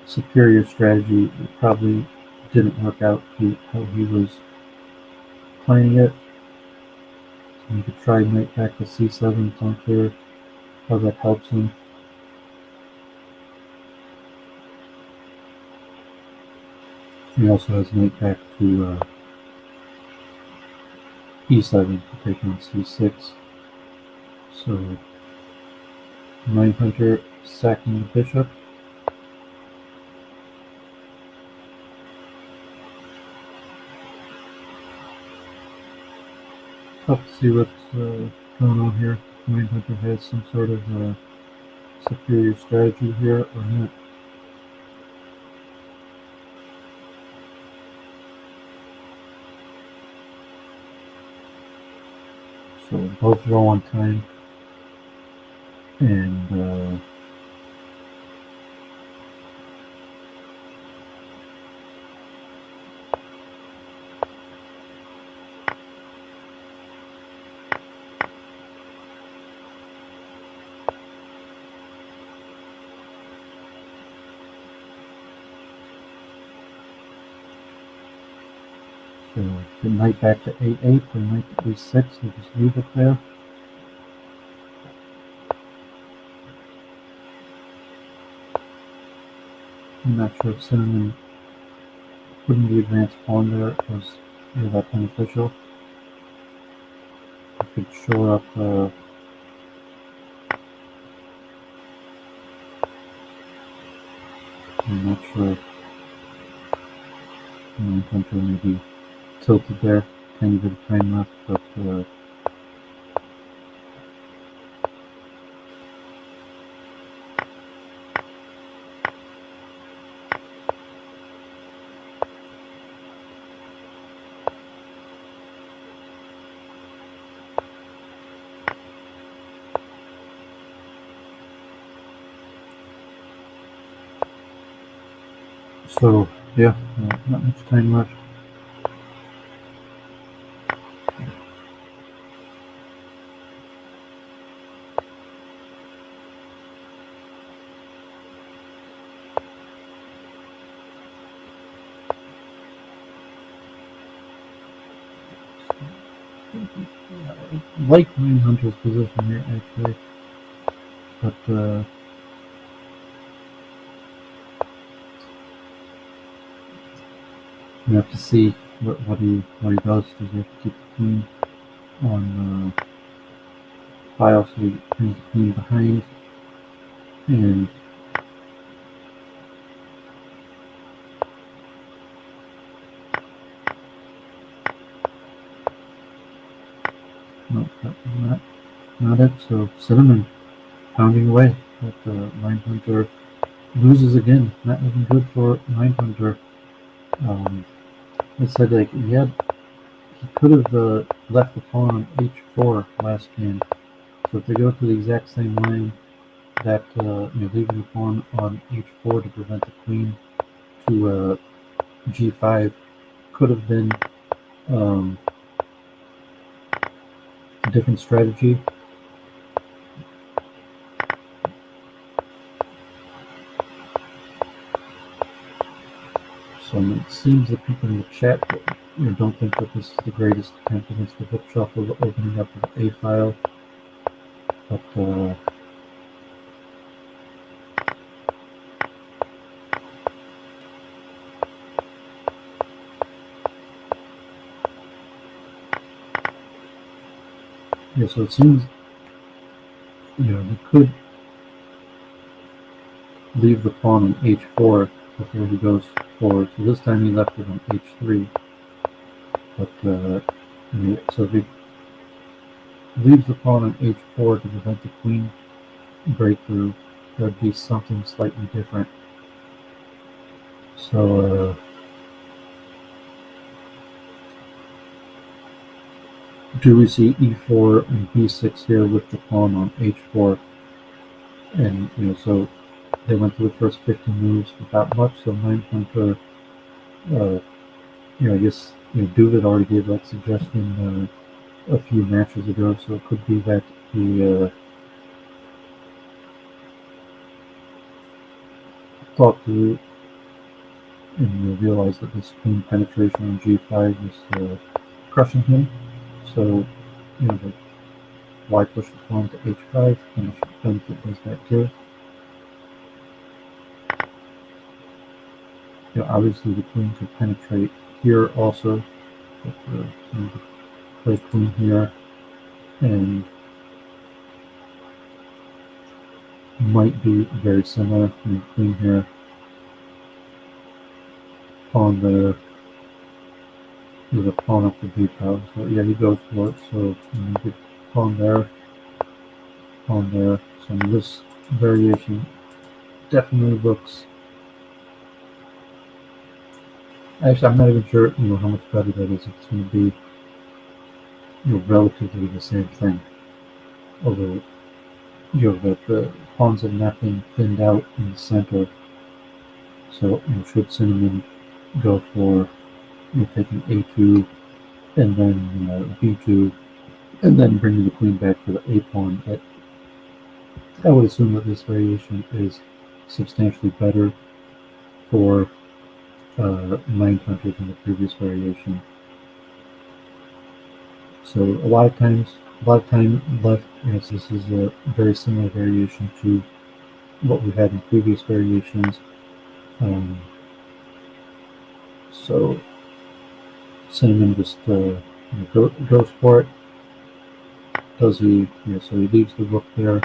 Speaker 1: superior strategy, it probably didn't work out how he was playing it. So you could try knight back to c7. It's unclear how that helps him. He also has knight back to e7 to take on c6. So Mindhunter sacking the bishop. Tough to see what's going on here. Mindhunter has some sort of superior strategy here or not. So both low on time, and so the knight back to a8 or knight to a6, we just leave it there. I'm not sure if Sinamon putting the advanced pawn there was that beneficial. I could shore up I'm not sure. Mindhunter maybe tilted there, tiny bit of time left, but so yeah, not much time left. I like Mindhunter's position here actually, but you have to see what he does, because you have to keep the queen on file, so he brings the queen behind, and no, that was not it. So Sinamon pounding away, but Mindhunter loses again. Not looking good for Mindhunter. I said like he could have left the pawn on h4 last game. So if they go to the exact same line, that leaving the pawn on h4 to prevent the queen to g5 could have been a different strategy. So it seems that people in the chat don't think that this is the greatest attempt against the book shuffle, the opening up of a file, but yeah, so it seems they could leave the pawn on h4 before he goes forward. So this time he left it on h3, but so if he leaves the pawn on h4 to prevent the queen breakthrough, there would be something slightly different. So do we see e4 and b6 here with the pawn on h4? And so they went through the first 50 moves without much. So Mindhunter, I guess Duvid already gave that suggestion a few matches ago, so it could be that he thought through and realized that this queen penetration on g5 was crushing him. So, why push the pawn to h5? How much benefit does that give? Obviously the queen could penetrate here also. But, play queen here, and might be very similar. Queen here, pawn there, with a pawn up the b file. So yeah, he goes for it. So get pawn there. So this variation definitely looks. Actually, I'm not even sure how much better that is. It's going to be relatively the same thing. Although that the pawns have not been thinned out in the center. So should Sinamon go for taking a2 and then b2 and then bringing the queen back for the a pawn, that I would assume that this variation is substantially better for mindhunter than the previous variation. So a lot of time left. Yes, this is a very similar variation to what we had in previous variations. So Sinamon just goes for it. Does he? So he leaves the rook there,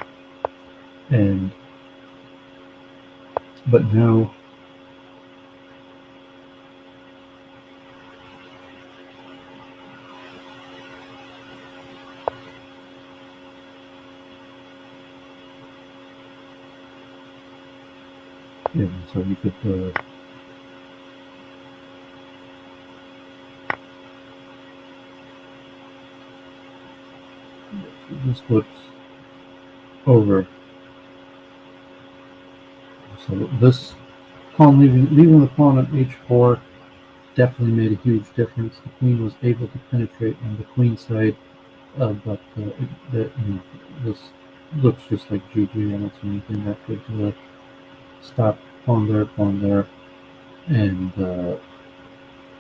Speaker 1: but now. So you could so this flips over. So this pawn leaving the pawn on h4 definitely made a huge difference. The queen was able to penetrate on the queen side, but this looks just like GG. I don't see anything that could stop pawn there, and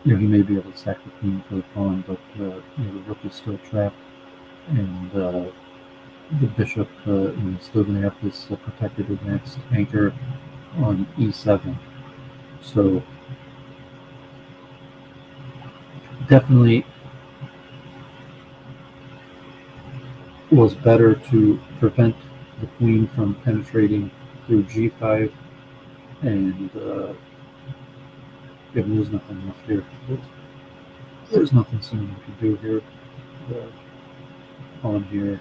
Speaker 1: he may be able to sack the queen for the pawn, but the rook is still trapped, and the bishop is still going to have this protected advanced anchor on e7. So definitely was better to prevent the queen from penetrating through g5, and there's nothing left here. There's nothing Sinamon could do here. The pawn here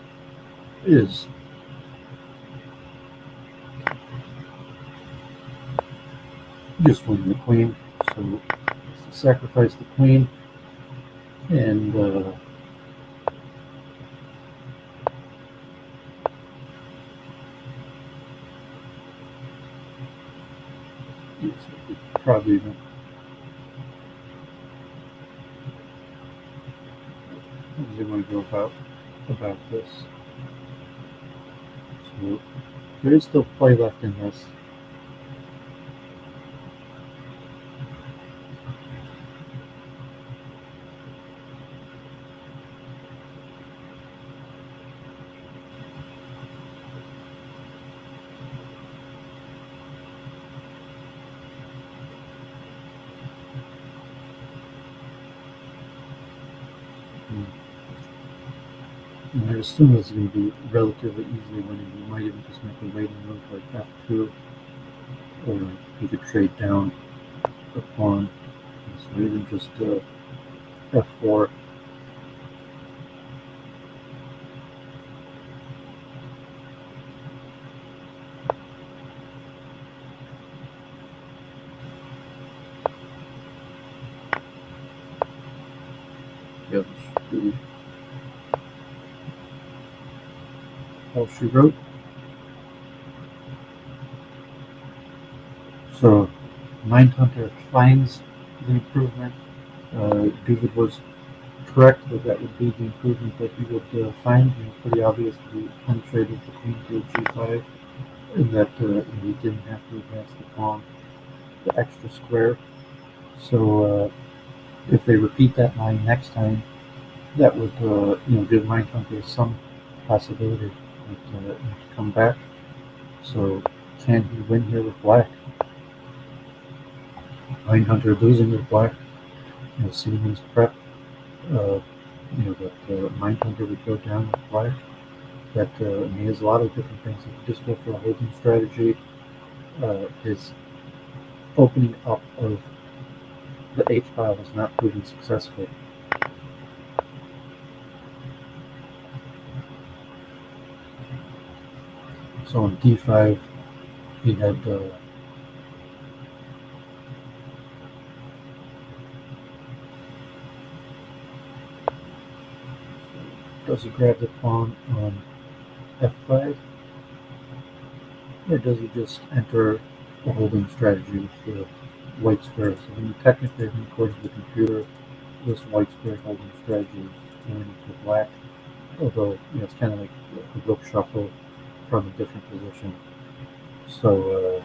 Speaker 1: is just winning the queen, so sacrifice the queen, and probably even how does he want to go about this? So there is still play left in this. And I assume it's going to be relatively easily winning. You might even just make a waiting move like f2, or you could trade down the pawn. So even just f4. Yep, all she wrote. So Mindhunter finds the improvement David was correct that that would be the improvement that you would find. It was pretty obvious that he penetrated the queen to g5, and that he didn't have to advance the pawn the extra square. So if they repeat that line next time, that would give Mindhunter some possibility to come back. So can he win here with black? Mindhunter losing with black. Sinamon's prep. That Mindhunter would go down with black. That he has a lot of different things. He could just go for a holding strategy. His opening up of the H file was not proven successful. So on D5, he had does he grab the pawn on F5, or does he just enter a holding strategy with the white square? So technically, according to the computer, this white square holding strategy is going for black, although it's kind of like a rook shuffle from a different position. So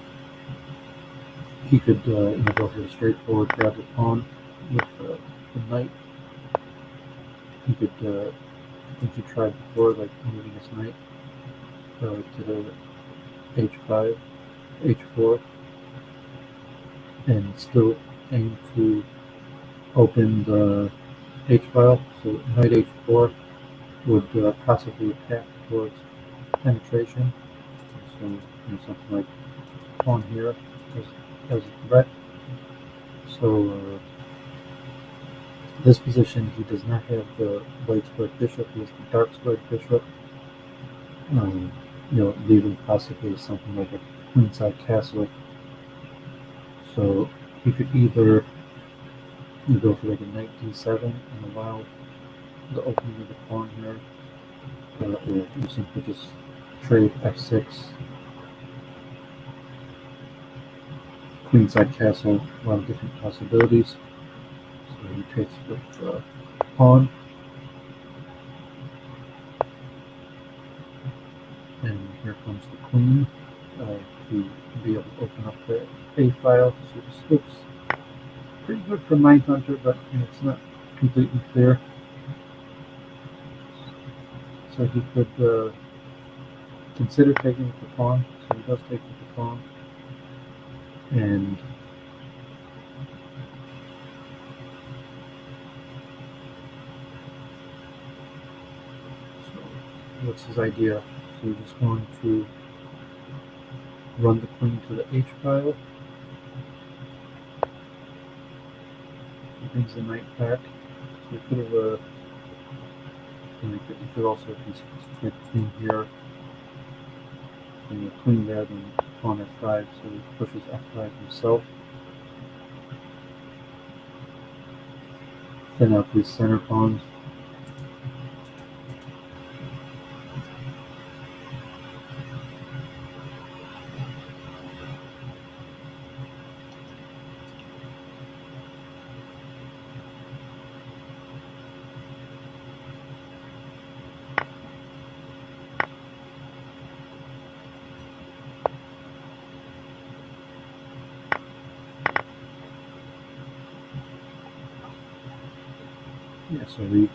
Speaker 1: he could go for a straightforward grab the pawn with the knight. He could, I think he tried before, like moving his knight to the h5, h4, and still aim to open the h file. So knight h4 would possibly attack towards penetration. So something like pawn here as a threat. So this position, he does not have the white squared bishop. He has the dark squared bishop. Leaving possibly something like a queenside castle. So he could either go for like a knight d7 and allow the opening of the pawn here, or you simply just trade f6, queenside castle, a lot of different possibilities. So he takes with the pawn, and here comes the queen to be able to open up the A file. So this looks pretty good for Mindhunter, but it's not completely clear. So he could consider taking with the pawn. So he does take with the pawn, and so what's his idea? So he's just going to run the queen to the H file. He brings the knight back. So he could have you could also take the queen here, and the queen there, then pawn f5. So he pushes f5 himself. Thin out these center pawns. Yeah, so we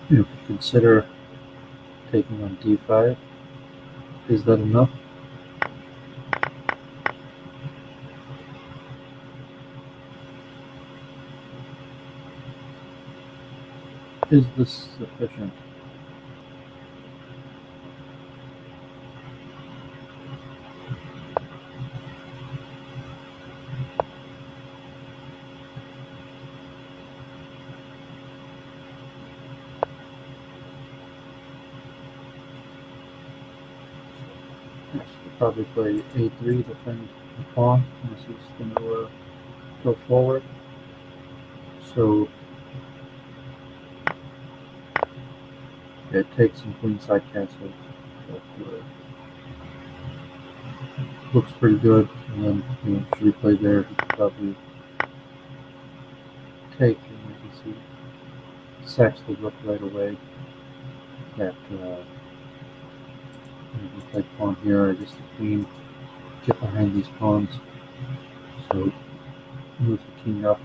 Speaker 1: could consider taking on d5. Is that enough? Is this sufficient? Yes, we'll probably play a3, defend the pawn, unless he's going to go forward. So it takes some queenside castles. That looks pretty good. And then should we play there? W, take, and you can see sacks the rook right away. That you play pawn here, or just the queen, get behind these pawns. So move the king up.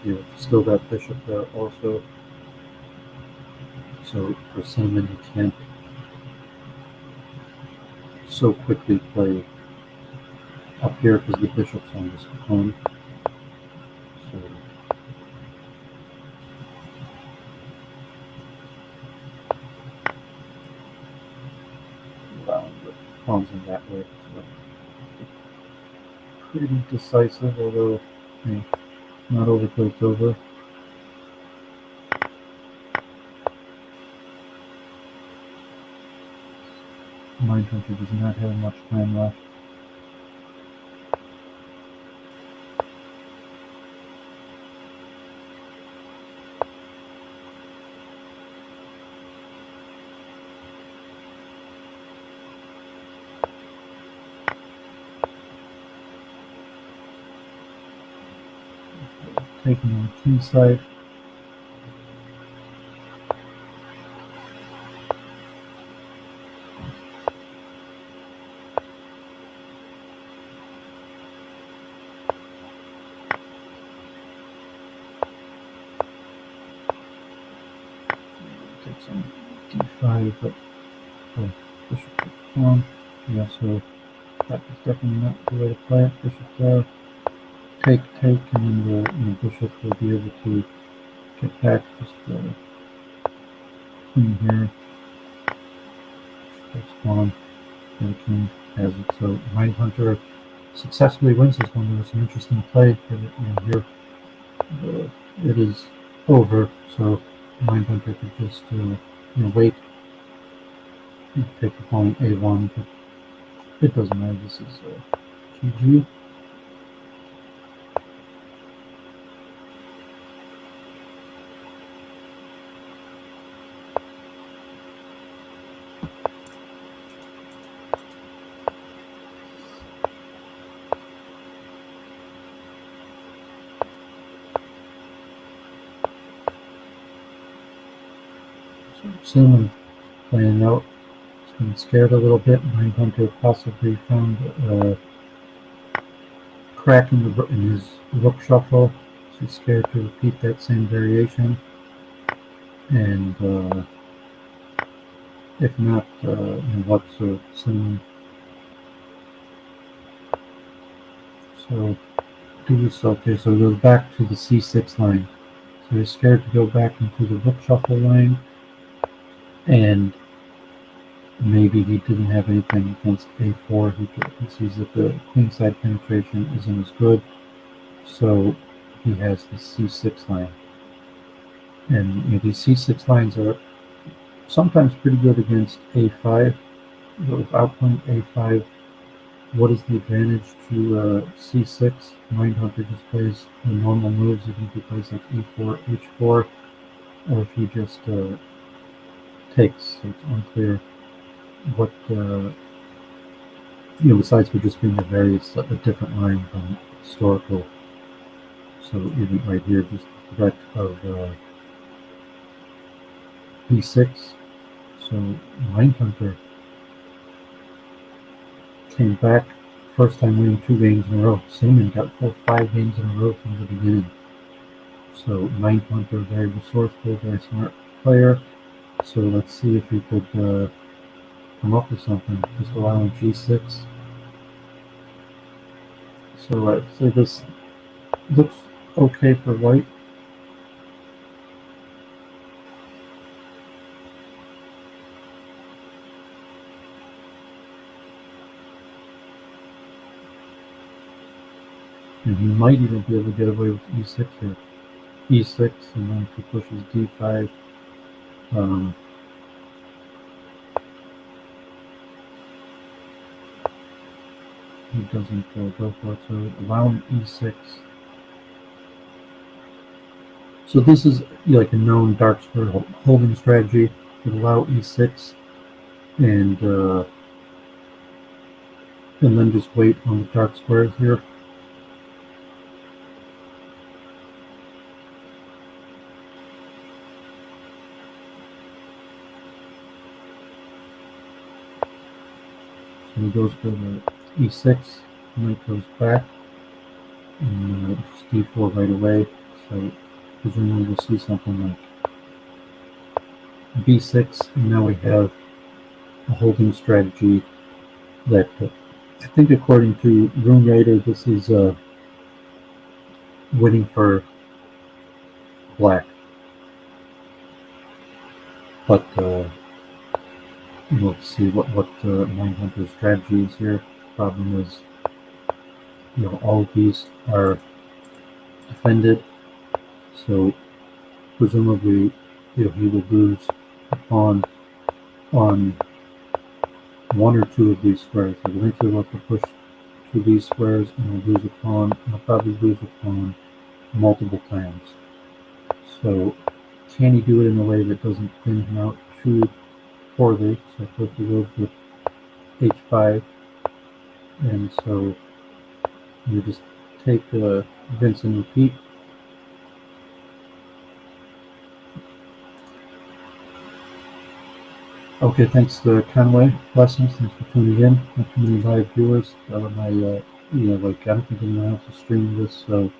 Speaker 1: You still got bishop there also. So for Sinamon, you can't so quickly play up here because the bishop's on this pawn. So allowing the pawns in that way. So pretty decisive, although not over till it's over. Mindhunter does not have much time left. Taking on the king side. Takes on d5, but bishop takes pawn. Yeah, so that is definitely not the way to play it. Bishop there, take, and then the bishop will be able to get back. Just queen here, takes pawn, and the king has it. So Mindhunter successfully wins this one. There was some interesting play here. It is over, so Mindhunter could just wait and take the pawn a1, but it doesn't matter. This is GG. Sinamon playing out. He's been scared a little bit. Mindhunter possibly found a crack in his rook shuffle. So he's scared to repeat that same variation. And if not, what's Sinamon? So okay, so it goes back to the c6 line. So he's scared to go back into the rook shuffle line, and maybe he didn't have anything against a4. He sees that the queenside penetration isn't as good, so he has the c6 line. And these c6 lines are sometimes pretty good against a5. Without playing a5, what is the advantage to c6? Mindhunter just plays the normal moves. Even if he plays like e4, h4, or if he just takes. So it's unclear what besides for just being a different line from historical. So even right here, just the threat of b6. So Mindhunter came back, first time winning 2 games in a row. Sinamon got 5 games in a row from the beginning. So Mindhunter, very resourceful, very smart player. So let's see if he could come up with something. Just allowing g6. So I'd say this looks okay for white. And he might even be able to get away with e6 here. e6, and then if he pushes d5, he doesn't go for it. So allowing e6. So this is like a known dark square holding strategy. Would allow e6 and then just wait on the dark squares here. So he goes for the e6, knight goes back, and just d4 right away. So presumably we'll see something like b6, and now we have a holding strategy that I think according to Rune Raider, this is winning for black. But we'll see what Mindhunter's strategy is here. Problem is, all of these are defended, so presumably, he will lose a pawn on one or two of these squares. He'll eventually have to push to these squares, and he'll lose a pawn, and he'll probably lose a pawn multiple times. So, can he do it in a way that doesn't thin him out too poorly? So first he goes with h5, and so you just take rinse and repeat. Okay, thanks to Conway Lessons. Thanks for tuning in. Not too many live viewers. I don't think I'm gonna have to stream this, so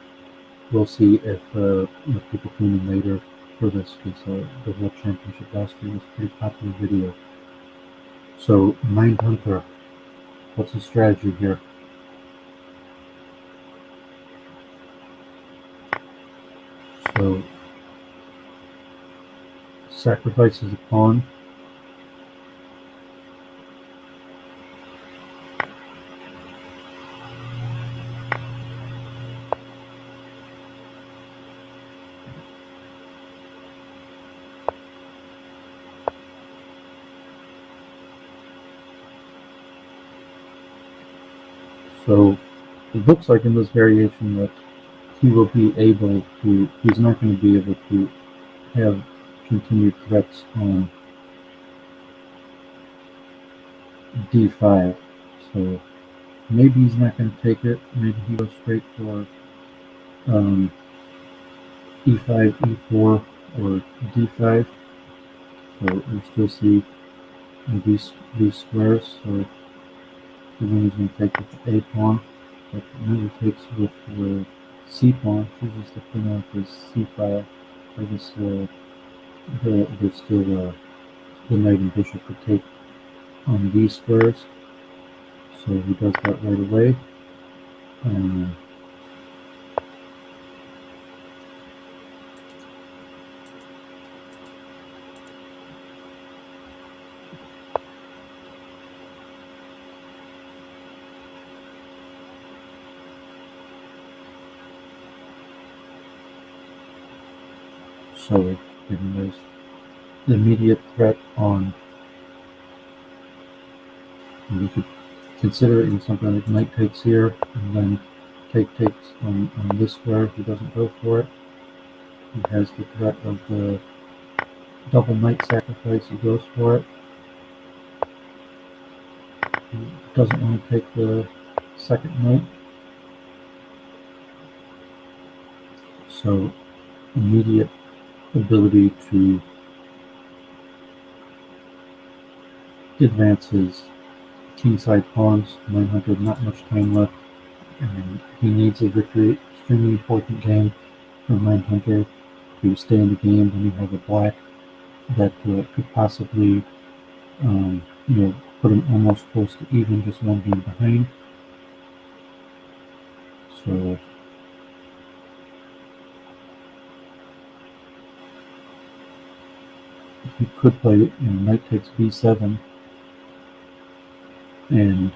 Speaker 1: we'll see if people tune in later for this, because the World Championship last year was a pretty popular video. So, Mindhunter, what's his strategy here? So, sacrifices a pawn. So, it looks like in this variation that he will be able to, he's not going to be able to have continued threats on d5. So maybe he's not going to take it. Maybe he goes straight for e5, e4, or d5. So we still see these squares. So he's going to take with the a pawn, but never takes with the c pawn. Chooses to thin out his c file. I guess there's still the knight and bishop could take on these squares. So he does that right away. So there's the immediate threat on, you could consider it in something like knight takes here, and then takes on this square. He doesn't go for it. He has the threat of the double knight sacrifice. He goes for it. He doesn't want to take the second knight. So immediate ability to advance his kingside pawns. Mindhunter, not much time left, and he needs a victory. Extremely important game for Mindhunter to stay in the game. When you have a black that could possibly, put him almost close to even, just one game behind. So he could play, knight takes b7, and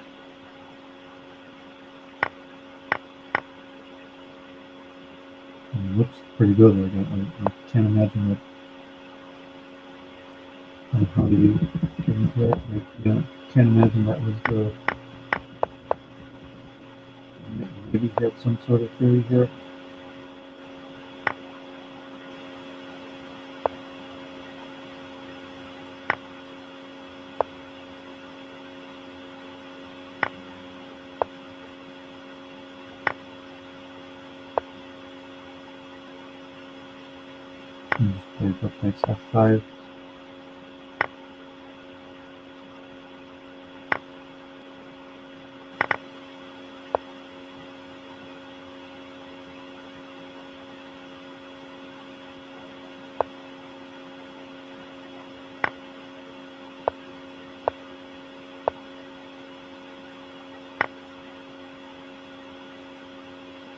Speaker 1: it looks pretty good. I can't imagine that. How do you get into that? Can't imagine that was the. Maybe he had some sort of theory here. And just play rook takes f5.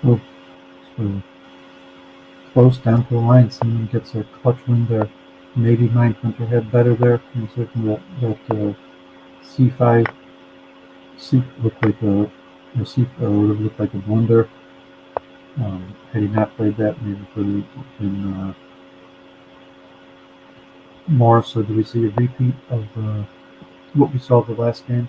Speaker 1: Oh, so close down to the line. Someone gets a clutch win there. Maybe Mindhunter had better there, considering that c5 c looked like c would have looked like a blunder. Had he not played that, maybe it would have been more. So do we see a repeat of what we saw the last game?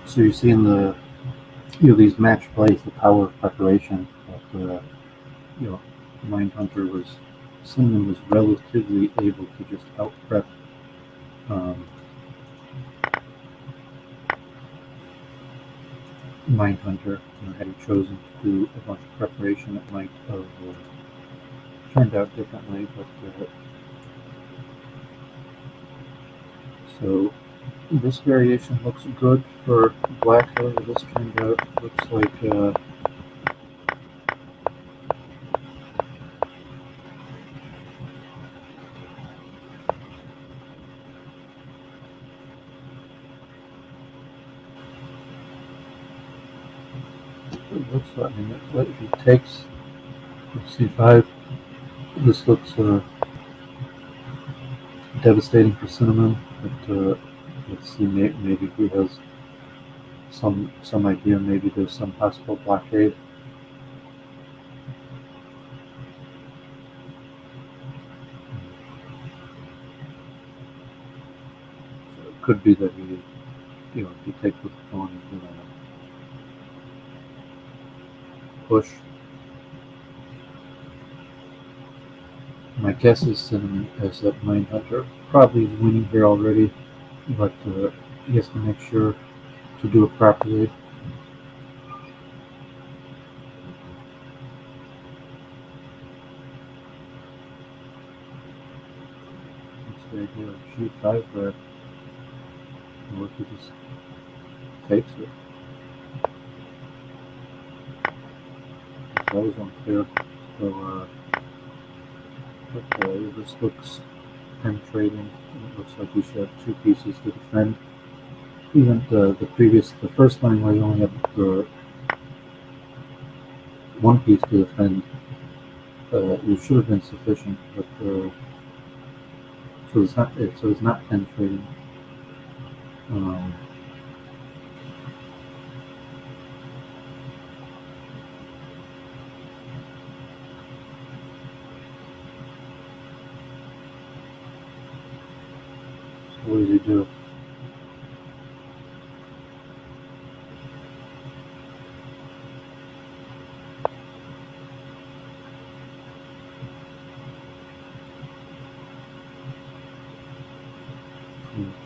Speaker 1: So you're seeing these match plays, the power of preparation. That Mindhunter Sinamon was relatively able to just out prep. Um, Mindhunter, had he chosen to do a bunch of preparation, it might have turned out differently. But so this variation looks good for black. However, this turned out looks like it looks like, if he takes c5, this looks devastating for Sinamon. But let's see, maybe he has some idea. Maybe there's some possible blockade. So it could be that if he takes with the pawn, he's going to push. My guess is that Mindhunter probably is winning here already, but he has to make sure to do it properly. That's the idea of g5 there. Or if he just takes it. That was unclear. So okay, this looks penetrating. It looks like we should have two pieces to defend. Even the first line where you only have the one piece to defend, it should have been sufficient. But so it's not penetrating. So what does he do?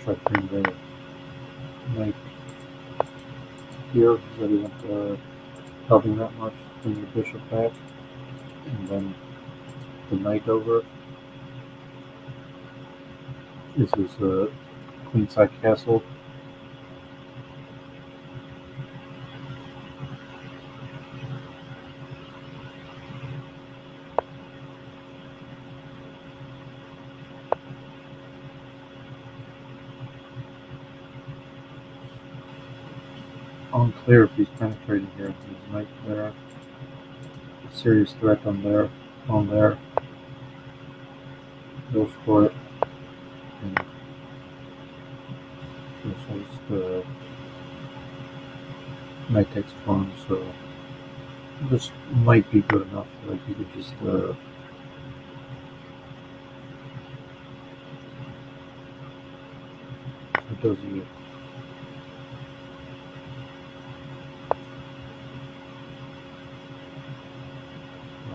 Speaker 1: Try to bring the knight here, so he isn't helping that much. Bring the bishop back, and then the knight over. This is a queenside castle. unclear if he's penetrating here. He's knight there. A serious threat on there. On there. Goes for it. And this was the knight takes pawn, so this might be good enough. Like you could just it does you.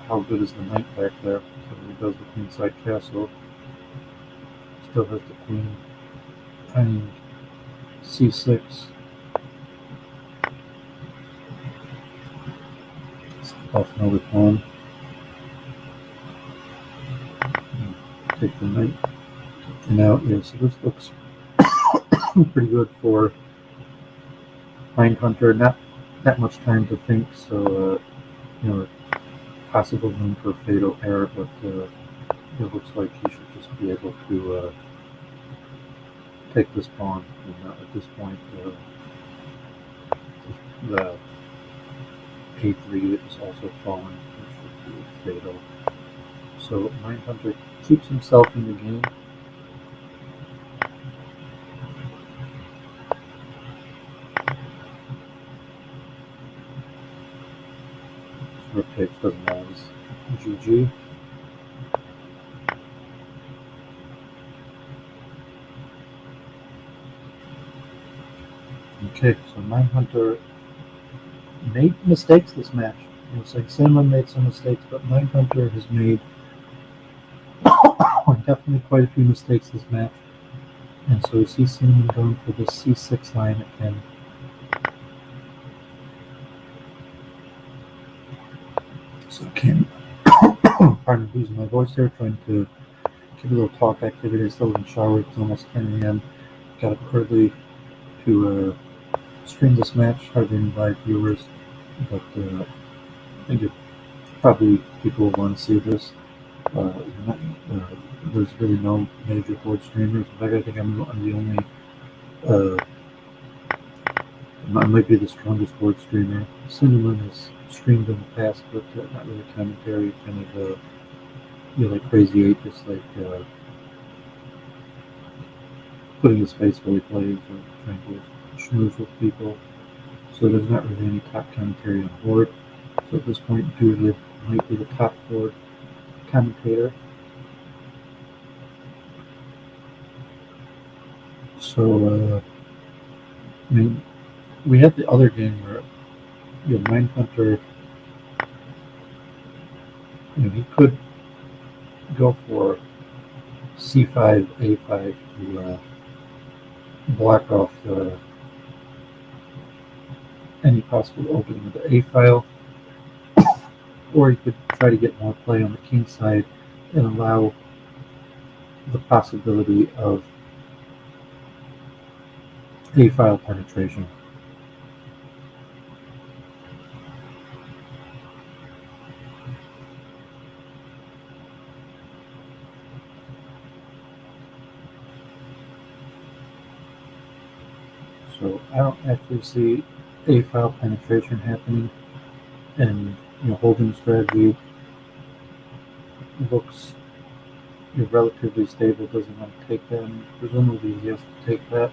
Speaker 1: How good is the knight back there? So he does the queenside castle. Still has the queen. And c6. Off another pawn. Take the knight. And now, yeah, so this looks pretty good for Mindhunter. Not that much time to think, so you know, possible room for fatal error, but it looks like he should just be able to take this pawn. And at this point, the a3 is also falling, which should be fatal. So Mindhunter keeps himself in the game. Rook takes doesn't matter. GG. Okay, so Mindhunter made mistakes this match. It was like Sinamon made some mistakes, but Mindhunter has made definitely quite a few mistakes this match. And so we see Sinamon going for the c6 line again. So I can't, pardon me, losing my voice here, trying to give a little talk activity. I still in the shower. It's almost 10 a.m. Got up early to stream this match. Hardly any live viewers, but I think probably people will want to see this. There's really no major Horde streamers. In fact, I think I'm the only. I might be the strongest Horde streamer. Sinamon has streamed in the past, but not really commentary. Kind of like Crazy 8, just like putting his face while he plays or trying to schmooze with people. So there's not really any top commentary on Horde. So at this point, Julia might be the top Horde commentator. So, I mean, we had the other game where, Mindhunter, he could go for c5, a5 to block off any possible opening of the a file, or he could try to get more play on the king side and allow the possibility of a file penetration. So I don't actually see a file penetration happening, and holding strategy looks relatively stable. Doesn't want to take that, and presumably he has to take that.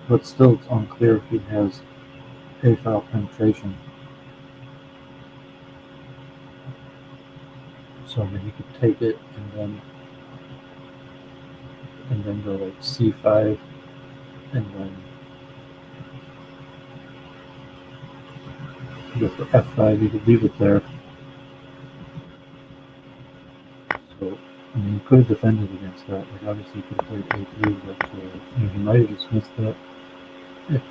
Speaker 1: But still, it's unclear if he has a file penetration. So I mean, he could take it and then go like c5, and then go for f5. You could leave it there. So I mean, he could have defended against that. Like obviously, he could have played a3, but he might have just missed that. If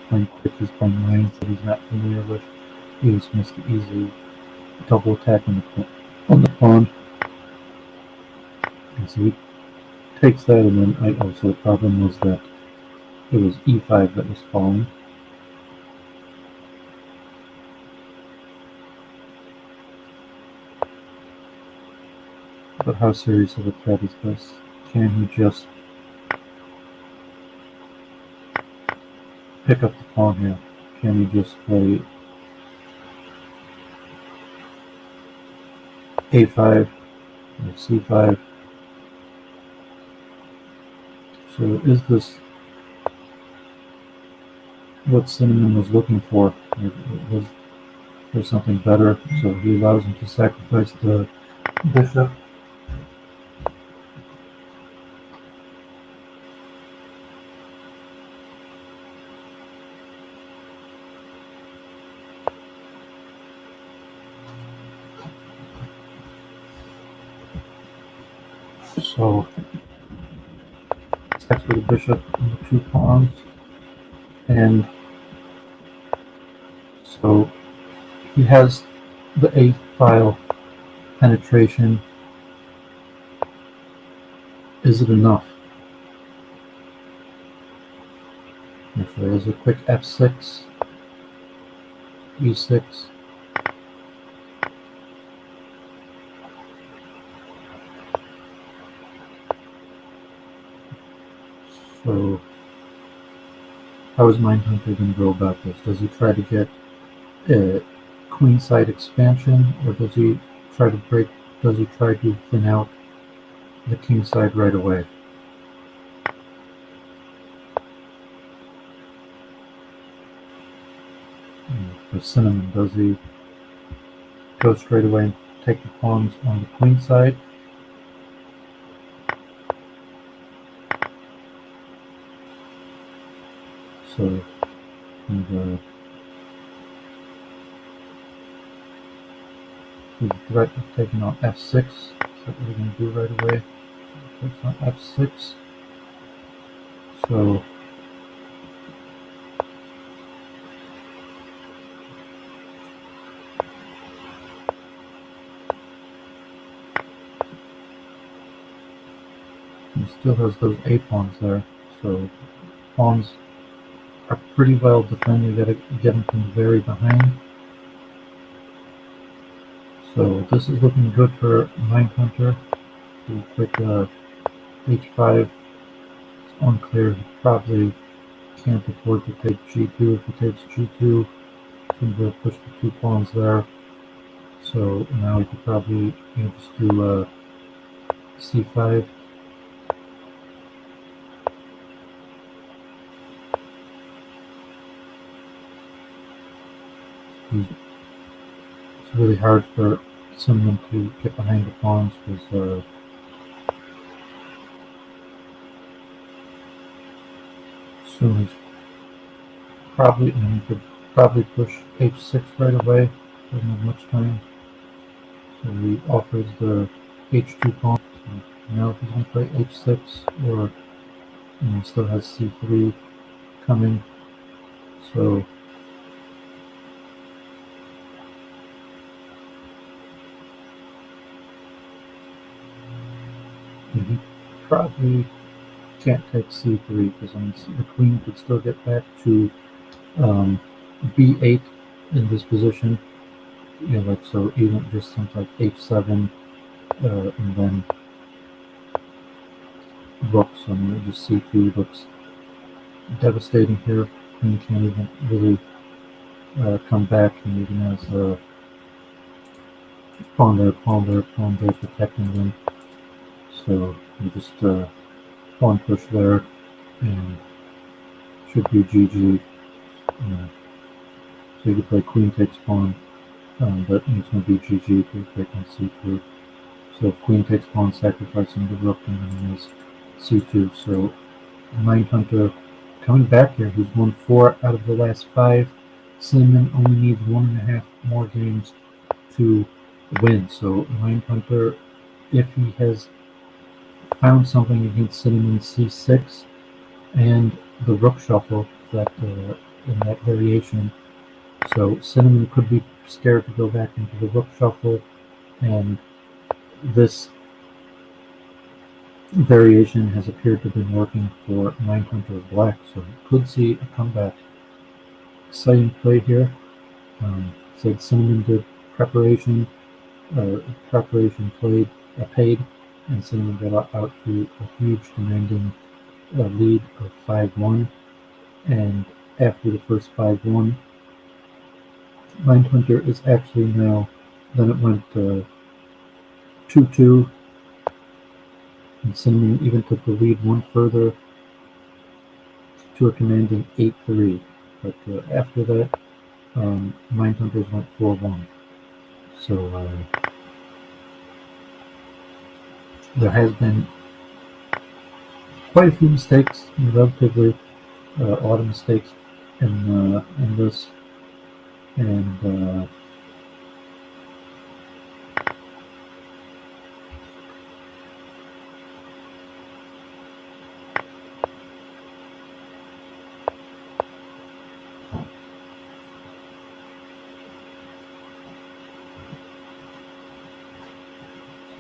Speaker 1: playing quick, he's playing lines that he's not familiar with, he just missed the easy double attack on the pawn. And so he takes that, and then also the problem was that it was e5 that was falling. But how serious of a threat is this? Can he just pick up the pawn here? Can he just play a5 or c5? So is this what Sinamon was looking for? Was there something better? So he allows him to sacrifice the bishop. So attacks with the bishop and the 2 pawns, and so he has the a-file penetration. Is it enough? If there is a quick f6, e6. So how is Mindhunter going to go about this? Does he try to get a queenside expansion, or does he try to break? Does he try to thin out the kingside right away? For Sinamon, does he go straight away and take the pawns on the queen side? So the threat of taking on f6. Is that what we're going to do right away? Takes on f6. So he still has those a pawns there. So pawns are pretty well defended. You got to get them from very behind. So this is looking good for Mindhunter. So quick h5. It's unclear. He probably can't afford to take g2. If he takes g2, he's going to push the 2 pawns there. So now we could probably just do c5. It's really hard for someone to get behind the pawns because soon he's probably, he could probably push h6 right away. Doesn't have much time. So he offers the h2 pawn. So now if he's going to play h6, or he still has c3 coming. So he probably can't take c3 because the queen could still get back to b8 in this position. Like so, even just something like h7, and then rook. So just c3 looks devastating here. Queen can't even really come back, and even has a pawn there protecting them. So you just pawn push there, and should be GG. So you could play queen takes pawn, but it's going to be GG if you take on c2. So if queen takes pawn, sacrificing the rook, and then there's c2. So Mindhunter coming back here. He's won 4 out of the last 5. Sinamon only needs 1.5 more games to win. So Mindhunter, if he has found something against Sinamon c6 and the rook shuffle that in that variation, so Sinamon could be scared to go back into the rook shuffle, and this variation has appeared to have been working for Mindhunter Black, so he could see a comeback. Exciting play here. Said Sinamon did preparation paid, and Sinamon got out to a huge demanding lead of 5-1, and after the first 5-1. Mindhunter is actually now, then it went 2-2, and Cinnamon even took the lead one further to a commanding 8-3. But after that, Mindhunters went 4-1. So there has been quite a few mistakes, relatively a lot of mistakes in this, and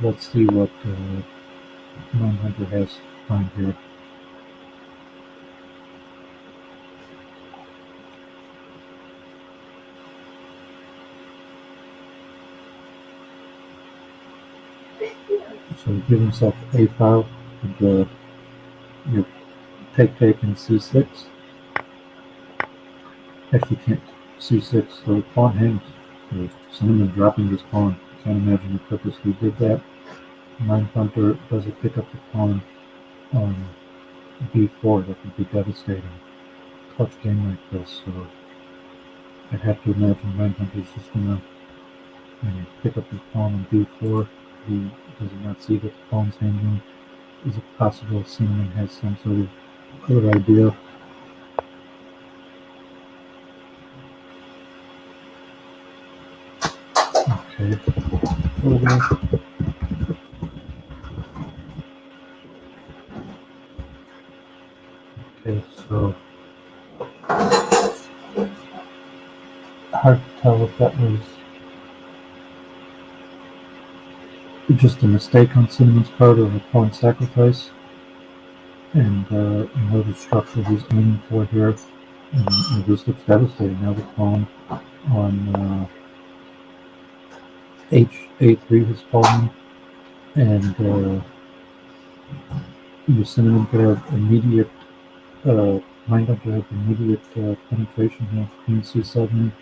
Speaker 1: let's see what Mindhunter has on here. So give himself a file and take and c6. Actually can't c6, so pawn hangs. So Cinnamon dropping this pawn. Can't imagine he purposely did that. Mindhunter doesn't pick up the pawn on b4. That would be devastating. Clutch game like this, so I'd have to imagine Mindhunter's just gonna pick up his pawn on b4. He does not see that the pawn's hanging. Is it possible Cinnamon has some sort of other idea? Okay. Okay, so hard to tell if that was just a mistake on Cinnamon's part or a pawn sacrifice, and the structure he's aiming for here. And this looks devastating. Now the pawn on a3 has fallen, and Cinnamon could have immediate Mindhunter have immediate penetration here. Queen c7,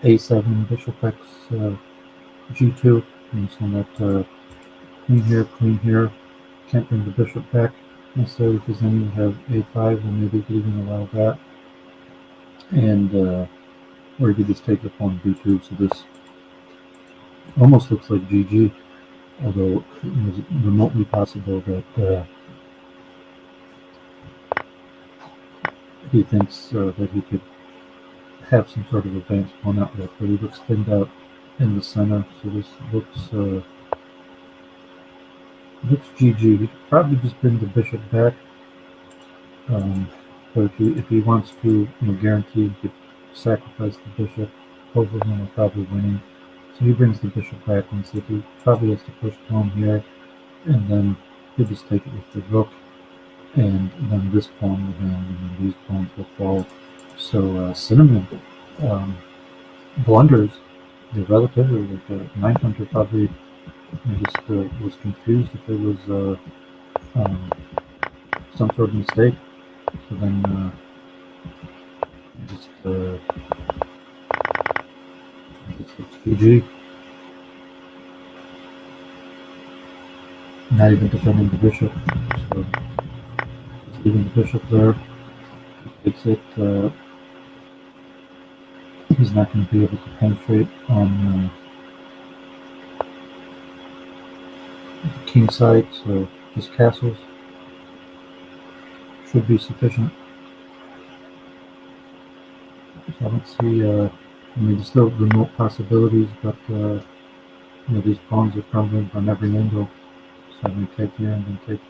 Speaker 1: a7, bishop x g2, and so that queen here, can't bring the bishop back necessarily because then you have a5, and maybe you could even allow that, and or you could just take the pawn b2. So this almost looks like GG, although it was remotely possible that he thinks that he could have some sort of advanced pawn outlet, but he looks thinned out in the center, so this looks GG. He could probably just bring the bishop back, but if he wants to guarantee he could sacrifice the bishop, both of them are probably winning. So he brings the bishop back, and so he probably has to push pawn here, and then he'll just take it with the rook, and then this pawn will hang, and then these pawns will fall. So Cinnamon blunders the relatively. Like Mindhunter probably just was confused if it was some sort of mistake. So then just GG. Not even defending the bishop. So just leaving the bishop there. Takes it. He's not going to be able to penetrate on the king side, so just castles should be sufficient. So I don't see, there's still remote possibilities, but these pawns are crumbling from every angle. So I'm going to take here and then take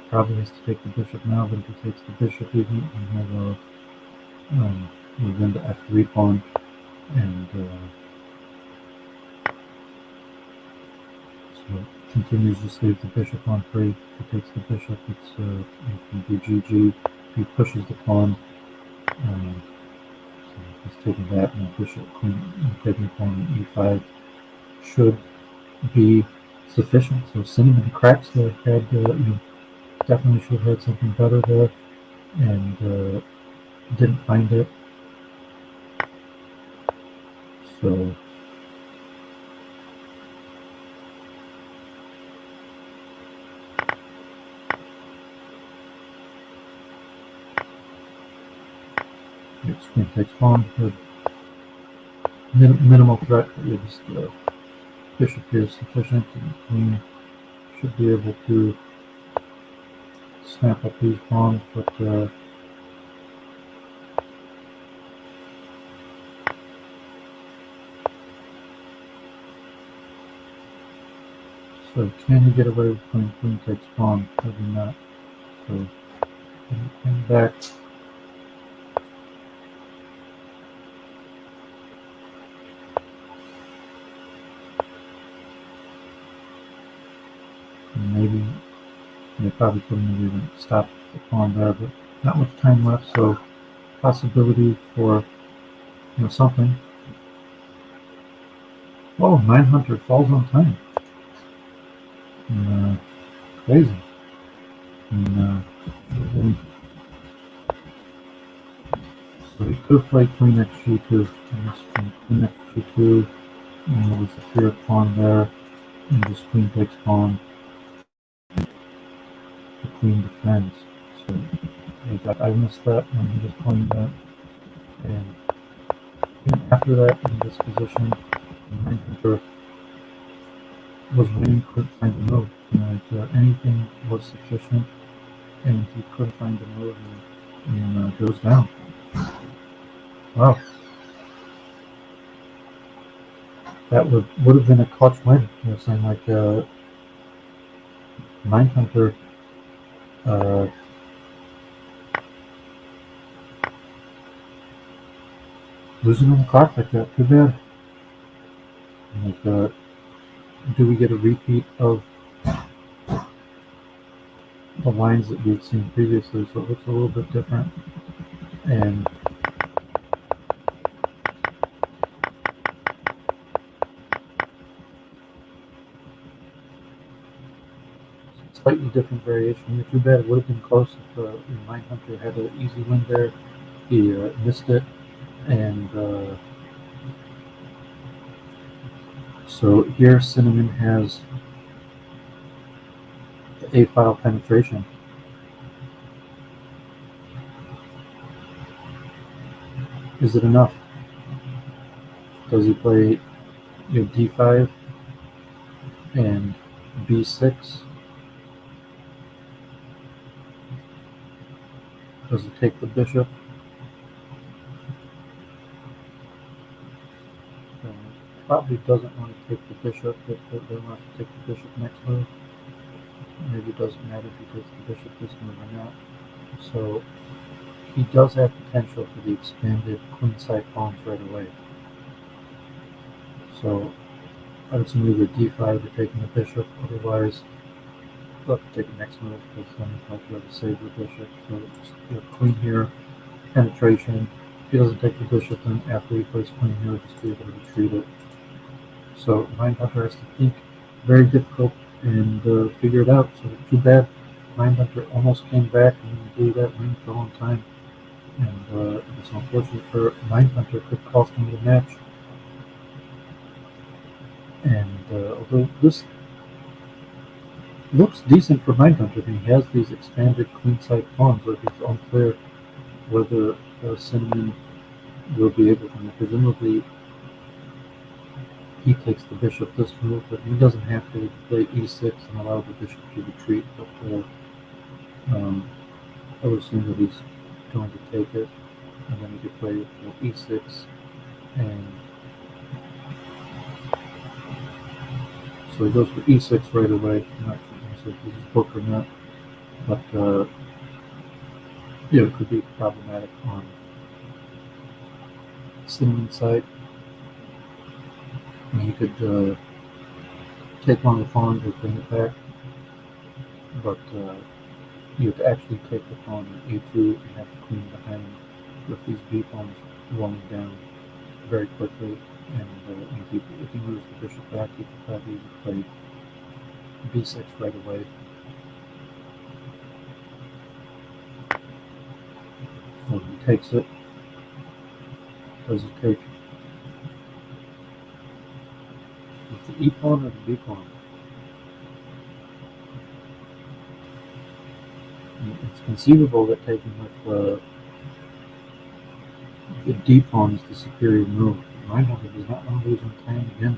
Speaker 1: probably has to take the bishop now, but if he takes the bishop even, and have we'll win the f3 pawn, and so continues to leave the bishop on free. If he takes the bishop, it's it can be GG. He pushes the pawn, so he's taking that, and the bishop, queen, taking the pawn on e5 should be sufficient. So Cinnamon cracks there. Had definitely should have had something better there. and didn't find it. So it's queen takes pawn with minimal threat. Just bishop here is sufficient, and queen should be able to snap up these pawns, but so can he get away with playing queen takes pawn? Maybe not. So queen back. And maybe they probably couldn't have even stopped the pawn there, but not much time left, so possibility for something. Oh, Mindhunter falls on time. And, crazy. And, so he could play queen x g2. Queen x g2. And there was the fear of pawn there. And just queen takes pawn. The queen defends. So I missed that when he was playing that. And after that, in this position, Mindhunter was winning, couldn't find a move. Anything was sufficient, and he couldn't find a move, and goes down. Wow. That would have been a clutch win. Saying like Mindhunter losing on the clock like that. Too bad. Like, do we get a repeat of the lines that we've seen previously? So it looks a little bit different. And slightly different variation. Too bad. It would have been close if Mindhunter had an easy win there. He missed it, and so here Sinamon has the A-file penetration. Is it enough? Does he play D5 and B6? Does he take the bishop? So probably doesn't want to take the bishop, but they want to take the bishop next move. Maybe it doesn't matter if he takes the bishop this move or not. So he does have potential for the expanded queenside pawns right away. So I would assume either D5 or taking the bishop, otherwise we'll have to take the next move because then he'll have to save the bishop. So just queen here, penetration. If he doesn't take the bishop, then after he plays queen here, he'll just be able to retreat it. So Mindhunter has to think very difficult and figure it out. So too bad. Mindhunter almost came back and blew that win for a long time. And it's unfortunate for Mindhunter, could cost him the match. And although this looks decent for Mindhunter, he has these expanded queenside pawns, but it's unclear whether Sinamon will be able to. Presumably, he takes the bishop this move, but he doesn't have to play e6 and allow the bishop to retreat. But I would assume that he's going to take it, and then he could play e6 and so he goes for e6 right away. I'm not sure if this is book or not, but it could be problematic on Sinamon's side. And he could take one of the pawns or bring it back, but you have to actually take the pawn on a2 and have the queen behind with these b pawns rolling down very quickly. And if he moves the bishop back, he could probably play b6 right away. takes it. Does he take with the E pawn or the B pawn? It's conceivable that taking with the D pawn is the superior move. Mindhunter does not want to lose on time again.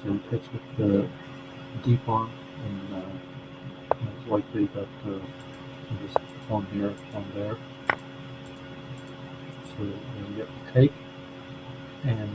Speaker 1: So he takes with the D pawn, and it's likely that this pawn here, pawn there. So we get the take, and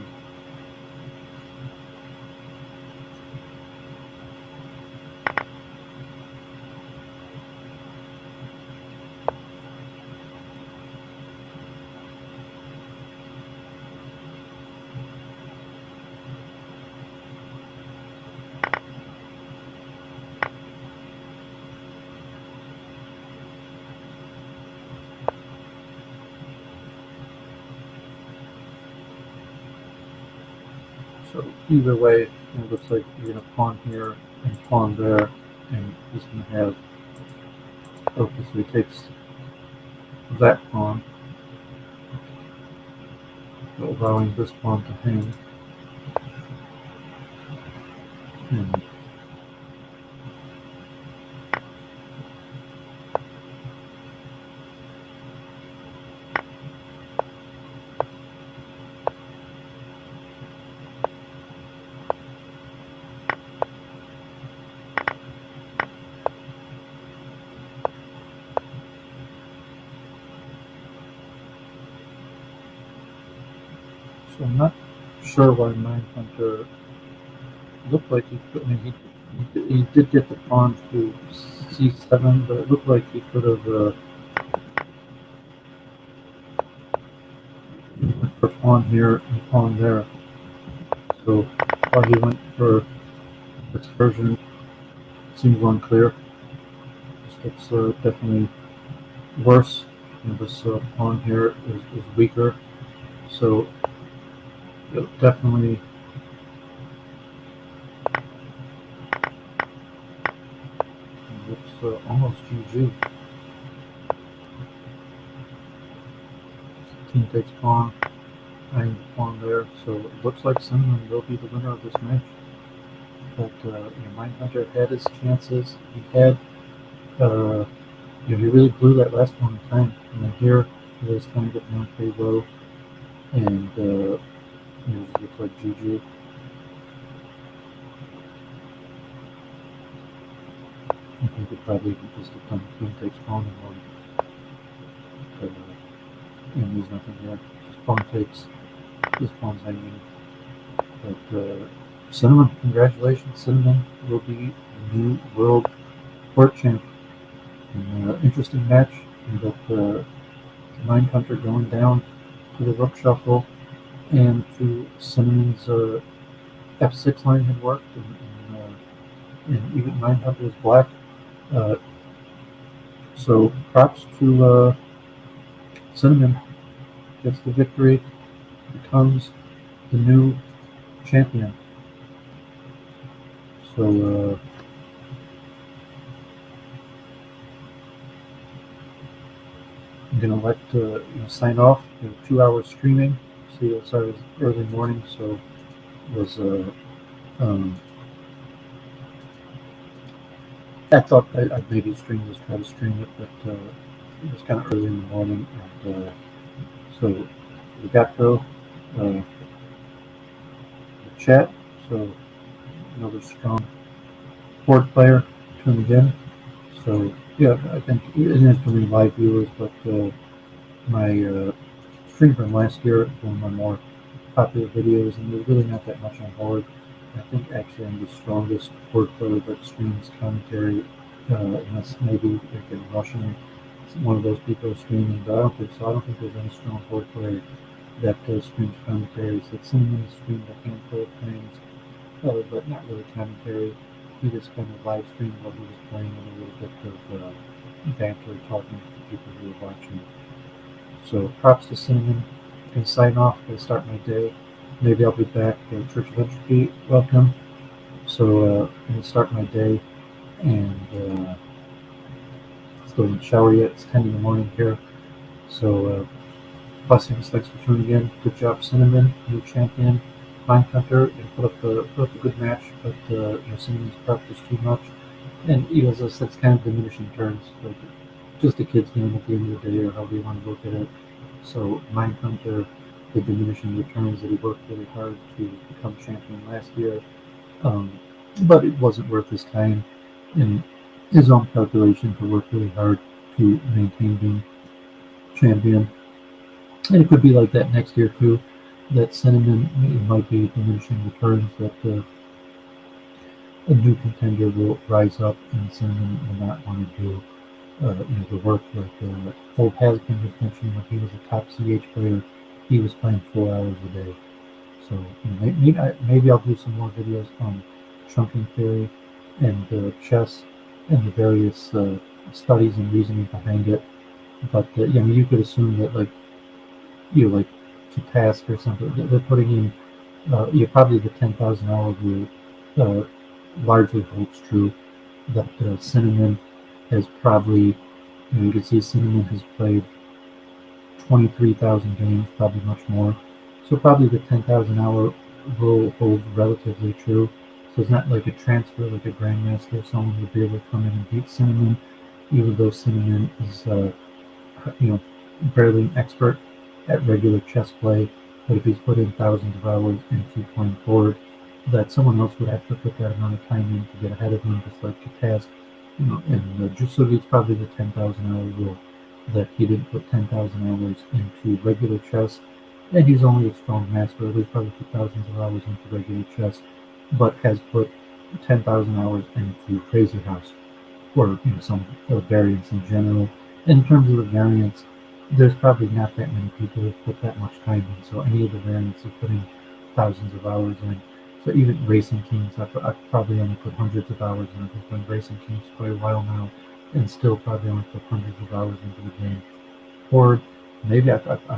Speaker 1: so either way, it looks like you're going to pawn here and pawn there, and he's going to have, okay, so he takes that pawn, allowing this pawn to hang. And so I'm not sure why Mindhunter looked like he could. I mean, he did get the pawn to c7, but it looked like he could have went for pawn here and pawn there. So why he went for this version seems unclear. It's definitely worse. And this pawn here is weaker. So it definitely looks almost GG. King takes pawn, and pawn there. So it looks like Sinamon will be the winner of this match. But Mindhunter had his chances. He had, he really blew that last one in time. And then here, he was kind of getting down pretty low, and it looks like GG. I think it probably just become King takes pawn and one. And there's nothing here. Just pawn takes. This pawn's hanging. But Sinamon, congratulations. Sinamon will be the new world Horde champ. Interesting match. But Mindhunter going down to the rook shuffle and to Sinamon's f6 line had worked, and even Mindhunter's black. So props to Sinamon. Gets the victory, becomes the new champion. So I'm gonna let sign off. 2 hours streaming. See, it was early morning, so it was I thought I'd maybe try to stream it, but it was kind of early in the morning, and so we got the chat. So another strong Horde player tuned in. So yeah, I think it isn't have too many live viewers, but my stream from last year, one of my more popular videos, and there's really not that much on Horde. I think actually I'm the strongest Horde player that streams commentary, unless maybe like in Russian, one of those people streaming, but I don't think so. I don't think there's any strong Horde player that streams commentaries. That Sinamon streamed a handful of things, but not really commentary. He just kind of live streamed what he was playing and a little bit of banter talking to the people who were watching. So props to Sinamon. I'm going to sign off. I'm going to start my day. Maybe I'll be back. Church of Entropy, welcome. So I'm going to start my day, and still in the shower yet. It's 10 in the morning here. So, blessings, thanks for tuning in. Good job, Cinnamon, new champion. Mindhunter, put up a good match, but Cinnamon's prep was too much. And as I said, it's kind of diminishing returns. Like, just a kid's game at the end of the day, or however you want to look at it. So Mindhunter, the diminishing returns that he worked really hard to become champion last year, um, but it wasn't worth his time in his own calculation to work really hard to maintain being champion. And it could be like that next year too. That Cinnamon, it might be diminishing returns, that a new contender will rise up, and Cinnamon will not want to do the work like Old Hasbin was mentioning when he was a top CH player. He was playing 4 hours a day. So maybe I'll do some more videos on chunking theory and chess and the various studies and reasoning behind it. But you could assume that like to task or something, they're putting in probably the 10,000 hour rule uh, largely holds true. That Cinnamon has probably, you can see Cinnamon has played 23,000 games, probably much more. So probably the 10,000 hour rule holds relatively true. So it's not like a transfer, like a grandmaster, someone would be able to come in and beat Cinnamon, even though Cinnamon is, barely an expert at regular chess play. But if he's put in thousands of hours into playing Horde, that someone else would have to put that amount of time in to get ahead of him, just like to task. And just so it's probably the 10,000 hour rule, that he didn't put 10,000 hours into regular chess, and he's only a strong master. He's probably put thousands of hours into regular chess, but has put 10,000 hours into Crazy House, or some variants in general. In terms of the variants, there's probably not that many people who put that much time in. So any of the variants are putting thousands of hours in. So even Racing Kings, I've probably only put hundreds of hours in. I've been playing Racing Kings for quite a while now, and still probably only put hundreds of hours into the game. Horde, maybe I don't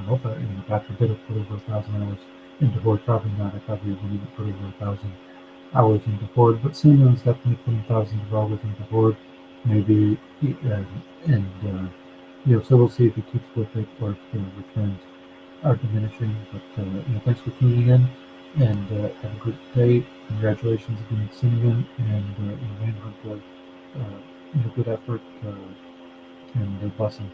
Speaker 1: know if God forbid I put over 1,000 hours into Horde. Probably not. I probably wouldn't even put over 1,000 hours into Horde. But Sinamon is definitely putting thousands of hours into Horde. Maybe, so we'll see if he keeps with it or if the returns are diminishing. But thanks for tuning in, and have a good day. Congratulations again, Cinnamon, and Manhunt. Good effort and blessings.